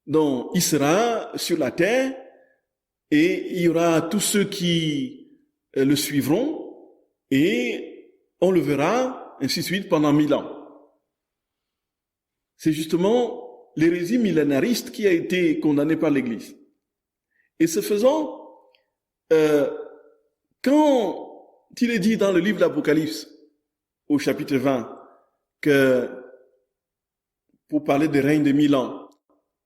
Donc, il sera sur la terre et il y aura tous ceux qui le suivront et on le verra, ainsi de suite, pendant 1000 ans. C'est justement l'hérésie millénariste qui a été condamnée par l'Église. Et ce faisant, quand il est dit dans le livre d'Apocalypse, au chapitre 20, que pour parler des règnes de 1000 ans,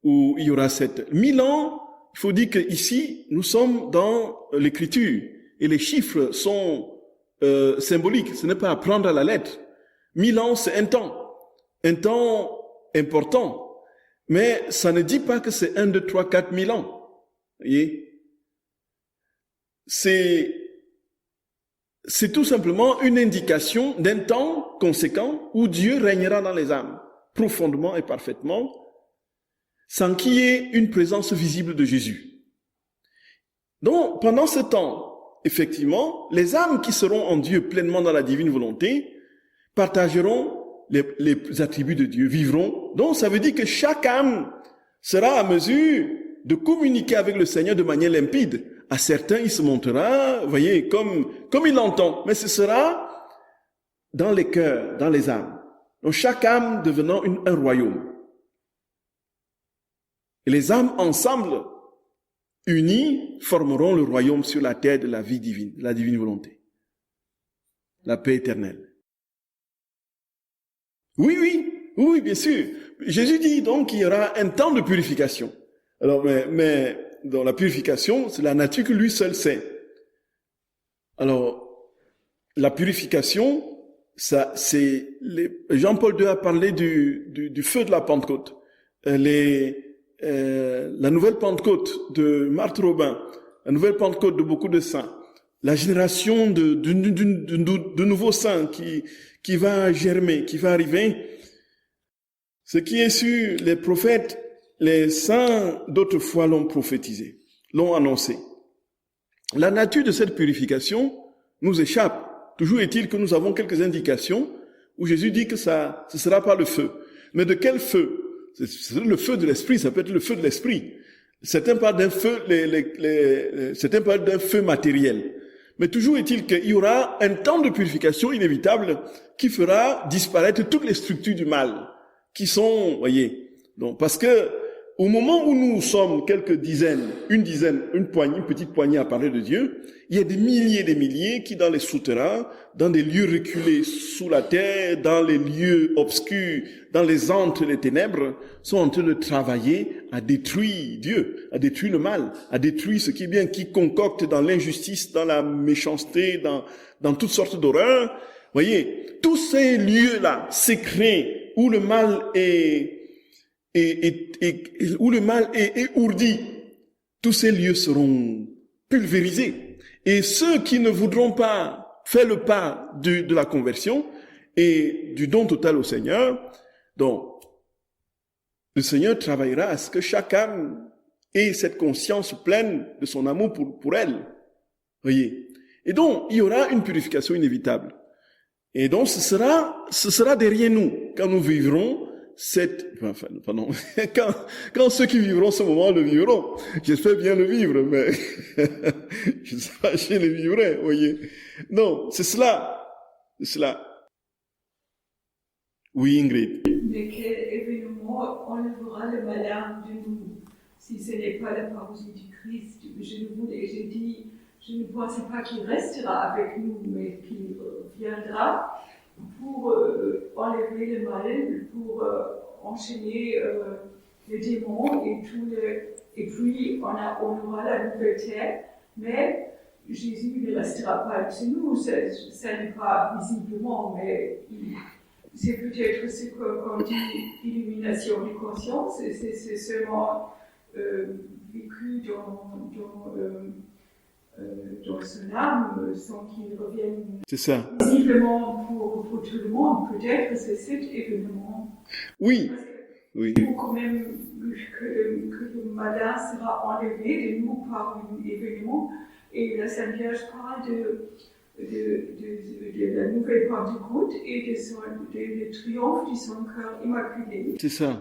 où il y aura 1000 ans, il faut dire qu'ici, nous sommes dans l'écriture, et les chiffres sont symboliques, ce n'est pas à prendre à la lettre. 1000 ans, c'est un temps important, mais ça ne dit pas que c'est 1, 2, 3, 4 000 ans. Vous voyez? C'est tout simplement une indication d'un temps conséquent où Dieu régnera dans les âmes, profondément et parfaitement, sans qu'il y ait une présence visible de Jésus. Donc, pendant ce temps, effectivement, les âmes qui seront en Dieu pleinement dans la divine volonté partageront les attributs de Dieu, vivront. Donc, ça veut dire que chaque âme sera à mesure de communiquer avec le Seigneur de manière limpide. À certains, il se montrera, vous voyez, comme il l'entend, mais ce sera dans les cœurs, dans les âmes. Donc, chaque âme devenant un royaume. Et les âmes ensemble, unies, formeront le royaume sur la terre de la vie divine, de la divine volonté. La paix éternelle. Oui, bien sûr. Jésus dit donc qu'il y aura un temps de purification. Alors, mais dans la purification, c'est la nature que lui seul sait. Alors, la purification, ça, Jean-Paul II a parlé du feu de la Pentecôte. La nouvelle Pentecôte de Marthe Robin, la nouvelle Pentecôte de beaucoup de saints, la génération de nouveaux saints qui va germer, qui va arriver. Ce qui est sur les prophètes, les saints d'autrefois l'ont prophétisé, l'ont annoncé. La nature de cette purification nous échappe. Toujours est-il que nous avons quelques indications où Jésus dit que ce sera pas le feu. Mais de quel feu? C'est le feu de l'esprit, ça peut être le feu de l'esprit. Certains parlent d'un feu, certains parlent d'un feu matériel. Mais toujours est-il qu'il y aura un temps de purification inévitable qui fera disparaître toutes les structures du mal qui sont, voyez. Donc, parce que, au moment où nous sommes quelques dizaines, une petite poignée à parler de Dieu, il y a des milliers qui dans les souterrains, dans des lieux reculés sous la terre, dans les lieux obscurs, dans les antres, les ténèbres, sont en train de travailler à détruire Dieu, à détruire le mal, à détruire ce qui est bien, qui concocte dans l'injustice, dans la méchanceté, dans toutes sortes d'horreurs. Voyez, tous ces lieux-là, secrets, où le mal est ourdi, tous ces lieux seront pulvérisés. Et ceux qui ne voudront pas faire le pas de la conversion et du don total au Seigneur, donc, le Seigneur travaillera à ce que chaque âme ait cette conscience pleine de son amour pour elle. Voyez. Et donc, il y aura une purification inévitable. Et donc, ce sera derrière nous, quand nous vivrons quand ceux qui vivront ce moment le vivront. J'espère bien le vivre, mais je ne sais pas si je le vivrai, voyez. Non, c'est cela. Oui, Ingrid. Mais quel événement enlèvera le malin de nous, si ce n'est pas la parousie du Christ? J'ai dit, je ne pensais pas qu'il restera avec nous, mais qu'il viendra pour enlever le mal, pour enchaîner les démons et puis on aura la nouvelle terre. Mais Jésus ne restera pas chez nous, ça n'est pas visiblement, mais c'est peut-être ce qu'on dit illumination de conscience, c'est seulement vécu dans son âme sans qu'il revienne visiblement pour tout le monde. Peut-être c'est cet événement. Oui. Il faut quand même que le malin sera enlevé de nous par un événement. Et la Sainte Vierge parle de la nouvelle Pentecôte et de triomphe de son cœur immaculé. C'est ça.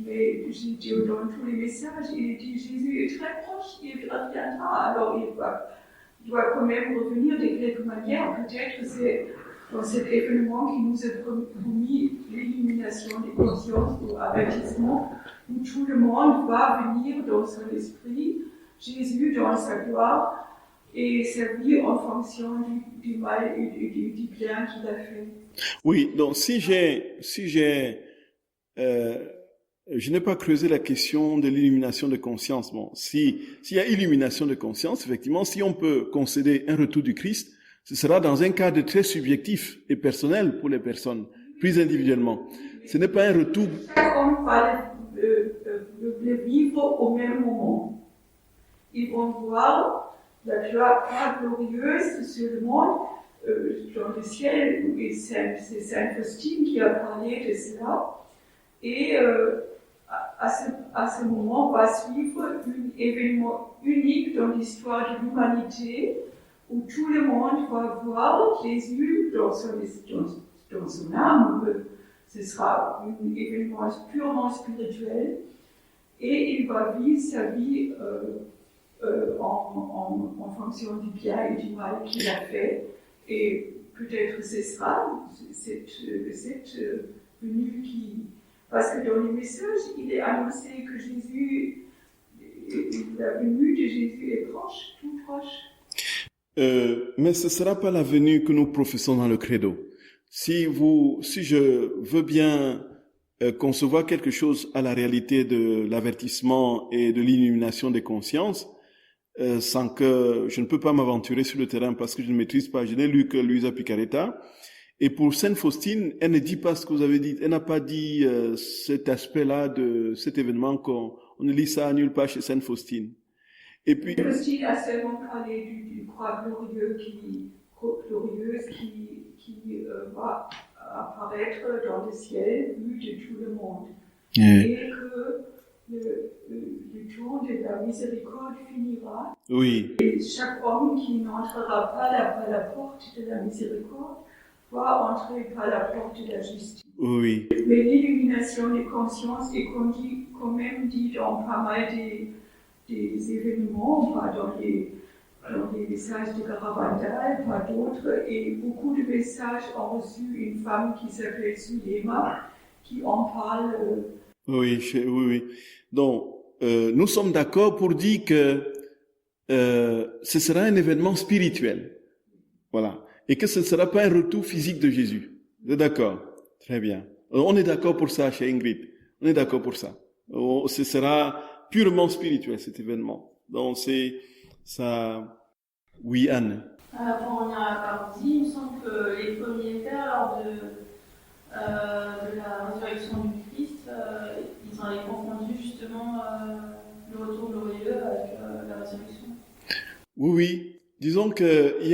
Mais j'ai dit dans tous les messages, il dit Jésus est très proche, il reviendra. Alors il doit quand même revenir de quelque manière. Peut-être c'est dans cet événement qui nous a promis l'illumination des consciences ou avertissement, où tout le monde va venir dans son esprit, Jésus dans sa gloire, et sa vie en fonction du mal et du bien qu'il a fait. Oui, donc je n'ai pas creusé la question de l'illumination de conscience. Bon, s'il y a illumination de conscience, effectivement, si on peut concéder un retour du Christ, ce sera dans un cadre très subjectif et personnel pour les personnes, plus individuellement. Ce n'est pas un retour. Chacun va le vivre au même moment. Ils vont voir la gloire glorieuse sur le monde, dans le ciel, et c'est Sainte Faustine qui a parlé de cela. Et à ce moment, va suivre un événement unique dans l'histoire de l'humanité, où tout le monde va voir Jésus dans son âme. Ce sera un événement purement spirituel, et il va vivre sa vie en fonction du bien et du mal qu'il a fait. Et peut-être ce sera cette venue qui... Parce que dans les messages, il est annoncé que Jésus, la venue de Jésus est proche, tout proche. Mais ce ne sera pas la venue que nous professons dans le credo. Si je veux bien concevoir quelque chose à la réalité de l'avertissement et de l'illumination des consciences, sans que je ne peux pas m'aventurer sur le terrain parce que je ne maîtrise pas. Je n'ai lu que Luisa Picaretta. Et pour Sainte Faustine, elle ne dit pas ce que vous avez dit. Elle n'a pas dit cet aspect-là de cet événement qu'on ne lit ça nulle part chez Sainte Faustine. Et puis, Faustine a seulement parlé du croix glorieuse qui va apparaître dans le ciel, vu de tout le monde. Et que le tour de la miséricorde finira. Oui. Et chaque homme qui n'entrera pas par la porte de la miséricorde doit entrer par la porte de la justice. Oui. Mais l'illumination des consciences est quand même dit dans pas mal des événements, pas dans les messages de Garabandal, pas d'autres, et beaucoup de messages ont reçu une femme qui s'appelle Sulema, qui en parle. Oui. Donc, nous sommes d'accord pour dire que ce sera un événement spirituel. Voilà. Et que ce ne sera pas un retour physique de Jésus. Vous êtes d'accord? Très bien. On est d'accord pour ça chez Ingrid. On est d'accord pour ça. Ce sera purement spirituel, cet événement. Donc, c'est ça. Oui, Anne. Pour revenir à la parodie, il me semble que les premiers pères, lors de la résurrection du Christ, ils en avaient confondu justement le retour glorieux avec la résurrection. Oui. Disons qu'il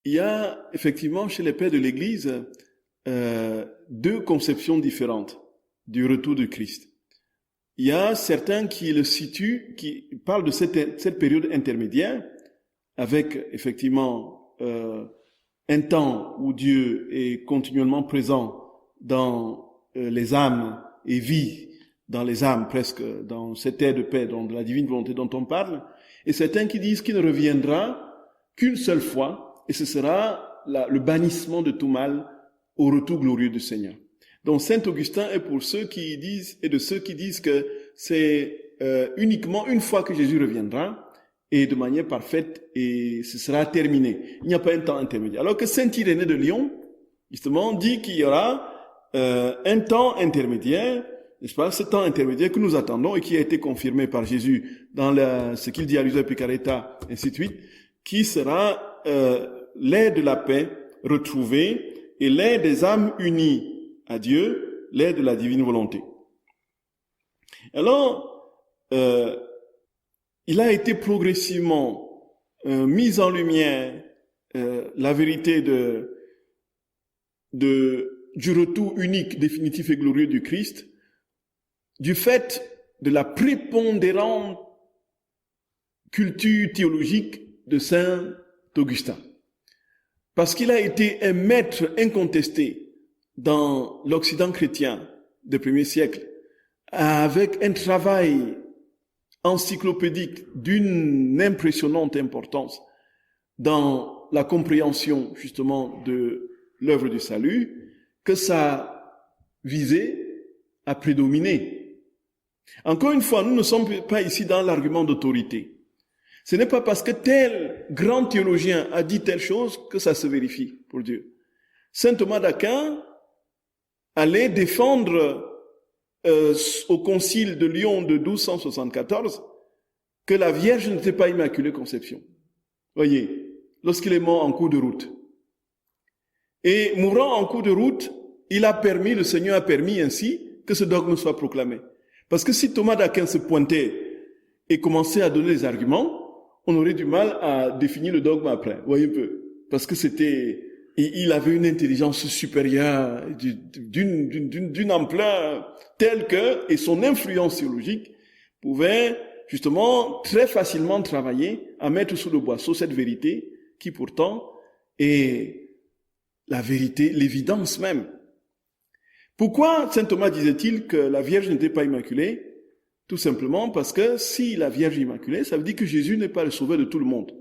y a effectivement chez les pères de l'Église deux conceptions différentes du retour de Christ. Il y a certains qui le situent, qui parlent de cette période intermédiaire, avec effectivement un temps où Dieu est continuellement présent dans les âmes et vit dans les âmes, presque dans cette ère de paix, dans la divine volonté dont on parle, et certains qui disent qu'il ne reviendra qu'une seule fois, et ce sera le bannissement de tout mal au retour glorieux du Seigneur. Donc Saint Augustin est pour ceux qui disent, et de ceux qui disent que c'est uniquement une fois que Jésus reviendra, et de manière parfaite, et ce sera terminé. Il n'y a pas un temps intermédiaire. Alors que Saint Irénée de Lyon, justement, dit qu'il y aura un temps intermédiaire, n'est-ce pas, ce temps intermédiaire que nous attendons et qui a été confirmé par Jésus dans ce qu'il dit à Luisa Picaretta, ainsi de suite, qui sera l'ère de la paix retrouvée et l'ère des âmes unies à Dieu, l'ère de la divine volonté. Alors, il a été progressivement mis en lumière la vérité du retour unique, définitif et glorieux du Christ, du fait de la prépondérante culture théologique de Saint Augustin. Parce qu'il a été un maître incontesté dans l'Occident chrétien des premiers siècles, avec un travail encyclopédique d'une impressionnante importance dans la compréhension justement de l'œuvre du salut, que ça visait à prédominer. Encore une fois, nous ne sommes pas ici dans l'argument d'autorité. Ce n'est pas parce que tel grand théologien a dit telle chose que ça se vérifie pour Dieu. Saint Thomas d'Aquin allait défendre au concile de Lyon de 1274 que la Vierge n'était pas Immaculée Conception. Voyez, lorsqu'il est mort en cours de route. Et mourant en cours de route, le Seigneur a permis ainsi que ce dogme soit proclamé. Parce que si Thomas d'Aquin se pointait et commençait à donner des arguments, on aurait du mal à définir le dogme après. Voyez un peu. Parce que il avait une intelligence supérieure, d'une ampleur telle que, et son influence théologique pouvait justement très facilement travailler à mettre sous le boisseau cette vérité qui pourtant est la vérité, l'évidence même. Pourquoi saint Thomas disait-il que la Vierge n'était pas immaculée? Tout simplement parce que si la Vierge est immaculée, ça veut dire que Jésus n'est pas le sauveur de tout le monde.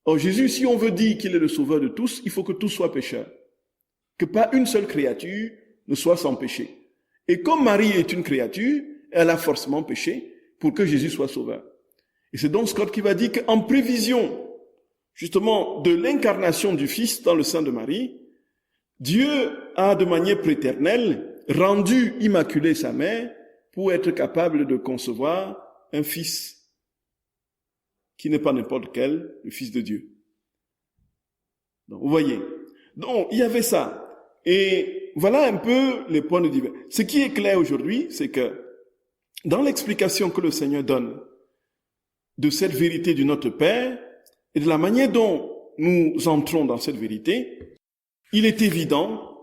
Or Jésus, si on veut dire qu'il est le sauveur de tous, il faut que tous soient pécheurs. Que pas une seule créature ne soit sans péché. Et comme Marie est une créature, elle a forcément péché pour que Jésus soit sauveur. Et c'est donc Scott qui va dire qu'en prévision, justement, de l'incarnation du Fils dans le sein de Marie, Dieu a de manière préternelle rendu immaculée sa mère pour être capable de concevoir un Fils qui n'est pas n'importe quel, le Fils de Dieu. Donc, vous voyez. Donc, il y avait ça. Et voilà un peu les points de divergence. Ce qui est clair aujourd'hui, c'est que dans l'explication que le Seigneur donne de cette vérité du Notre Père et de la manière dont nous entrons dans cette vérité, il est évident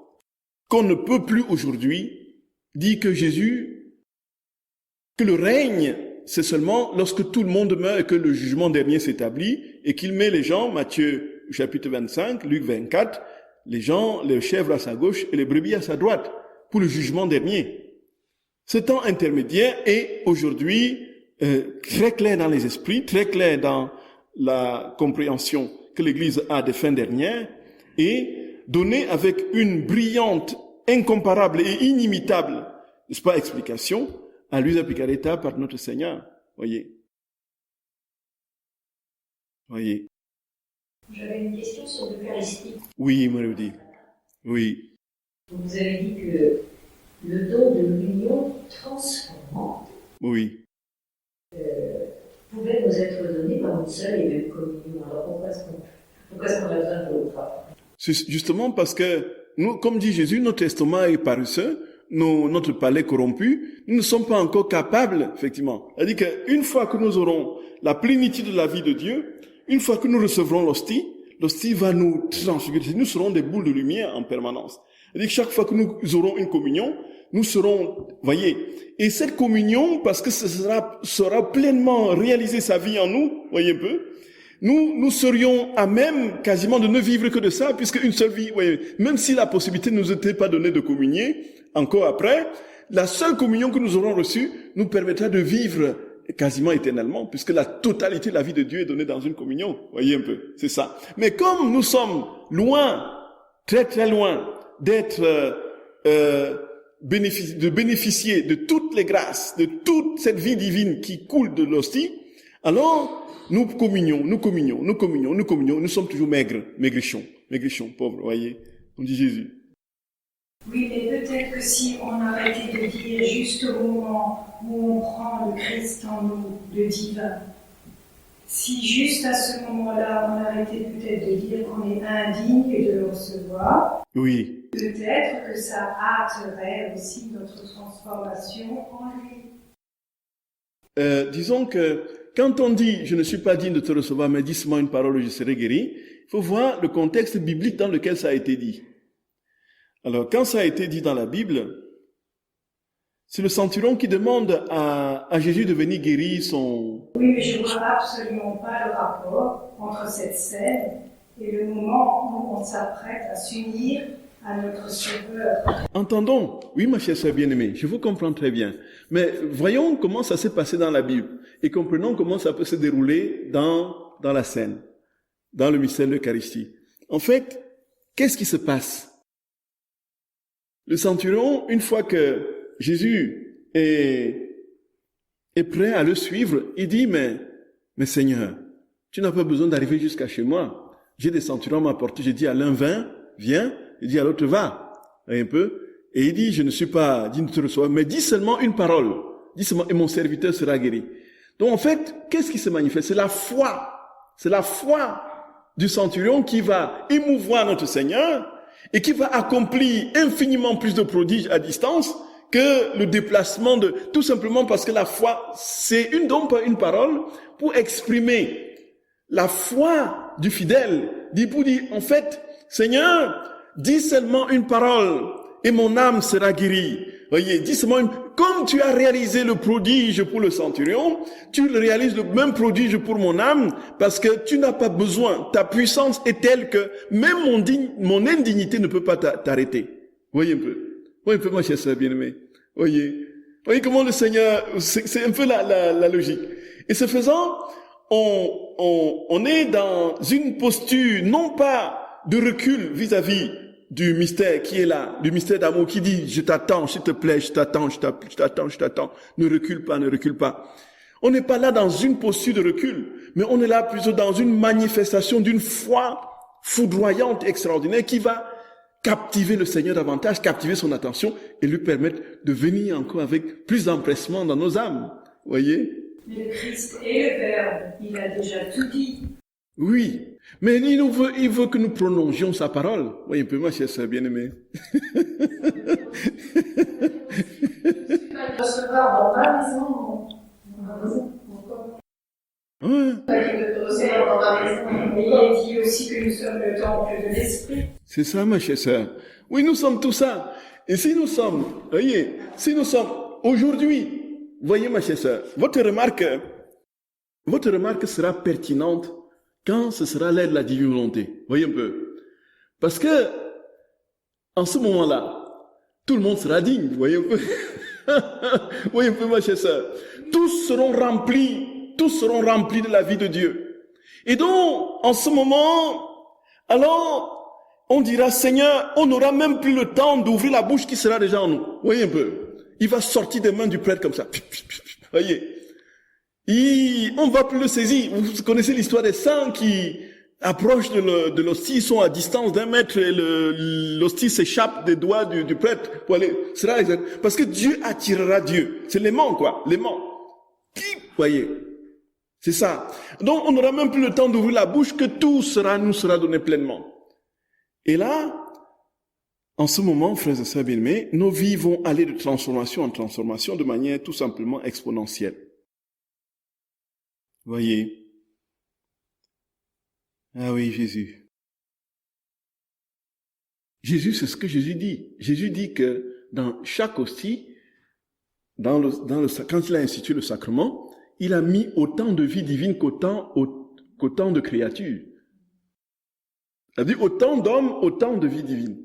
qu'on ne peut plus aujourd'hui dire que Jésus, que le règne, c'est seulement lorsque tout le monde meurt et que le jugement dernier s'établit et qu'il met les gens, Matthieu chapitre 25, Luc 24, les gens, les chèvres à sa gauche et les brebis à sa droite pour le jugement dernier. Ce temps intermédiaire est aujourd'hui très clair dans les esprits, très clair dans la compréhension que l'Église a des fins dernières et donné avec une brillante, incomparable et inimitable, n'est-ce pas, explication à l'usa picareta par notre Seigneur. Voyez. J'avais une question sur l'Eucharistie. Oui, Marie-Odile. Oui. Vous avez dit que le don de l'union transformante pouvait nous être donné par une seule et même communion. Alors pourquoi est-ce qu'on a besoin de l'autre? C'est justement parce que, nous, comme dit Jésus, notre estomac est paresseux, notre palais corrompu, nous ne sommes pas encore capables, effectivement. C'est-à-dire qu'une fois que nous aurons la plénitude de la vie de Dieu, une fois que nous recevrons l'hostie va nous transfigurer. Nous serons des boules de lumière en permanence. C'est-à-dire que chaque fois que nous aurons une communion, nous serons, voyez, et cette communion, parce que ce sera pleinement réaliser sa vie en nous, voyez un peu, nous serions à même quasiment de ne vivre que de ça, puisque une seule vie, voyez, même si la possibilité ne nous était pas donnée de communier, encore après, la seule communion que nous aurons reçue nous permettra de vivre quasiment éternellement, puisque la totalité de la vie de Dieu est donnée dans une communion, voyez un peu, c'est ça. Mais comme nous sommes loin, très très loin, d'être de bénéficier de toutes les grâces, de toute cette vie divine qui coule de l'hostie, alors nous communions, nous sommes toujours maigrichons, pauvres, voyez, on dit Jésus. Oui, mais peut-être que si on arrêtait de dire juste au moment où on prend le Christ en nous, le divin, si juste à ce moment-là on arrêtait peut-être de dire qu'on est indigne de le recevoir, oui. Peut-être que ça hâterait aussi notre transformation en lui. Disons que quand on dit « je ne suis pas digne de te recevoir, mais dis seulement une parole et je serai guéri », il faut voir le contexte biblique dans lequel ça a été dit. Alors, quand ça a été dit dans la Bible, c'est le centurion qui demande à Jésus de venir guérir son... Oui, mais je ne vois absolument pas le rapport entre cette scène et le moment où on s'apprête à s'unir à notre Sauveur. Entendons, oui ma chère sœur bien-aimée, je vous comprends très bien, mais voyons comment ça s'est passé dans la Bible et comprenons comment ça peut se dérouler dans la scène, dans le mystère de l'Eucharistie. En fait, qu'est-ce qui se passe? Le centurion, une fois que Jésus est prêt à le suivre, il dit, mais Seigneur, tu n'as pas besoin d'arriver jusqu'à chez moi. J'ai des centurions à m'apporter. J'ai dit à l'un, viens. Il dit à l'autre, va. Un peu. Et il dit, je ne suis pas digne de te recevoir, mais dis seulement une parole. Dis seulement, et mon serviteur sera guéri. Donc en fait, qu'est-ce qui se manifeste? C'est la foi. C'est la foi du centurion qui va émouvoir notre Seigneur et qui va accomplir infiniment plus de prodiges à distance que le déplacement tout simplement parce que la foi, c'est une parole pour exprimer la foi du fidèle. Pour dire, en fait, Seigneur, dis seulement une parole et mon âme sera guérie. Voyez, dis seulement comme tu as réalisé le prodige pour le centurion, tu le réalises le même prodige pour mon âme parce que tu n'as pas besoin. Ta puissance est telle que même mon indignité ne peut pas t'arrêter. Voyez un peu, ma chère sœur bien-aimée. Voyez comment le Seigneur, c'est un peu la logique. Et ce faisant, on est dans une posture non pas de recul vis-à-vis du mystère qui est là, du mystère d'amour qui dit, je t'attends, s'il te plaît, je t'attends, ne recule pas. On n'est pas là dans une posture de recul, mais on est là plutôt dans une manifestation d'une foi foudroyante, extraordinaire, qui va captiver le Seigneur davantage, captiver son attention et lui permettre de venir encore avec plus d'empressement dans nos âmes. Voyez? Mais le Christ est le Verbe, il a déjà tout dit. Oui, mais il veut que nous prolongions sa parole. Oui, un peu, ma chère sœur bien-aimée. Recevoir dans ma maison. Dans ma maison, pourquoi? Ouais. De recevoir dans ma maison. Mais il est dit aussi que nous sommes le temple de l'Esprit. C'est ça, ma chère sœur. Oui, nous sommes tout ça. Et si nous sommes, voyez, si nous sommes aujourd'hui, voyez, ma chère sœur, votre remarque sera pertinente quand ce sera l'ère de la divine volonté. Voyez un peu. Parce que, en ce moment-là, tout le monde sera digne. Voyez un peu. Voyez un peu, ma chère sœur. Tous seront remplis de la vie de Dieu. Et donc, en ce moment, alors, on dira, Seigneur, on n'aura même plus le temps d'ouvrir la bouche qui sera déjà en nous. Voyez un peu. Il va sortir des mains du prêtre comme ça. Voyez. On va plus le saisir. Vous connaissez l'histoire des saints qui approchent de l'hostie, ils sont à distance d'1 mètre et l'hostie s'échappe des doigts du prêtre pour aller. Parce que Dieu attirera Dieu. C'est l'aimant, quoi. L'aimant. Voyez. C'est ça. Donc, on n'aura même plus le temps d'ouvrir la bouche que tout nous sera donné pleinement. Et là, en ce moment, frères et sœurs bien-aimés, nos vies vont aller de transformation en transformation de manière tout simplement exponentielle. Voyez. Ah oui, Jésus. Jésus, c'est ce que Jésus dit. Jésus dit que dans chaque hostie, quand il a institué le sacrement, il a mis autant de vie divine qu'autant de créatures. C'est-à-dire autant d'hommes, autant de vie divine.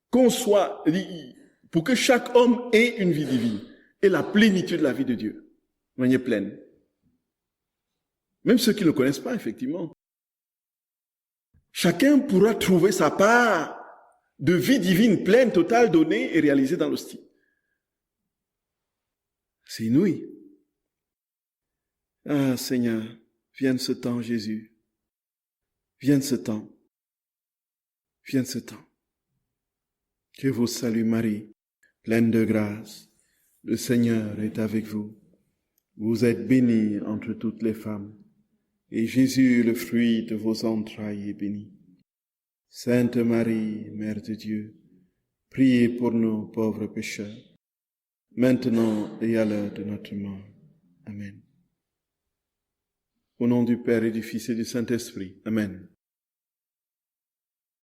Pour que chaque homme ait une vie divine et la plénitude de la vie de Dieu, de manière pleine. Même ceux qui ne le connaissent pas, effectivement. Chacun pourra trouver sa part de vie divine pleine, totale, donnée et réalisée dans l'hostie. C'est inouï. Ah, Seigneur, vienne ce temps, Jésus. Vienne ce temps. Vienne ce temps. Que vous salue Marie, pleine de grâce. Le Seigneur est avec vous. Vous êtes bénie entre toutes les femmes. Et Jésus, le fruit de vos entrailles, est béni. Sainte Marie, Mère de Dieu, priez pour nous pauvres pécheurs, maintenant et à l'heure de notre mort. Amen. Au nom du Père et du Fils et du Saint-Esprit. Amen.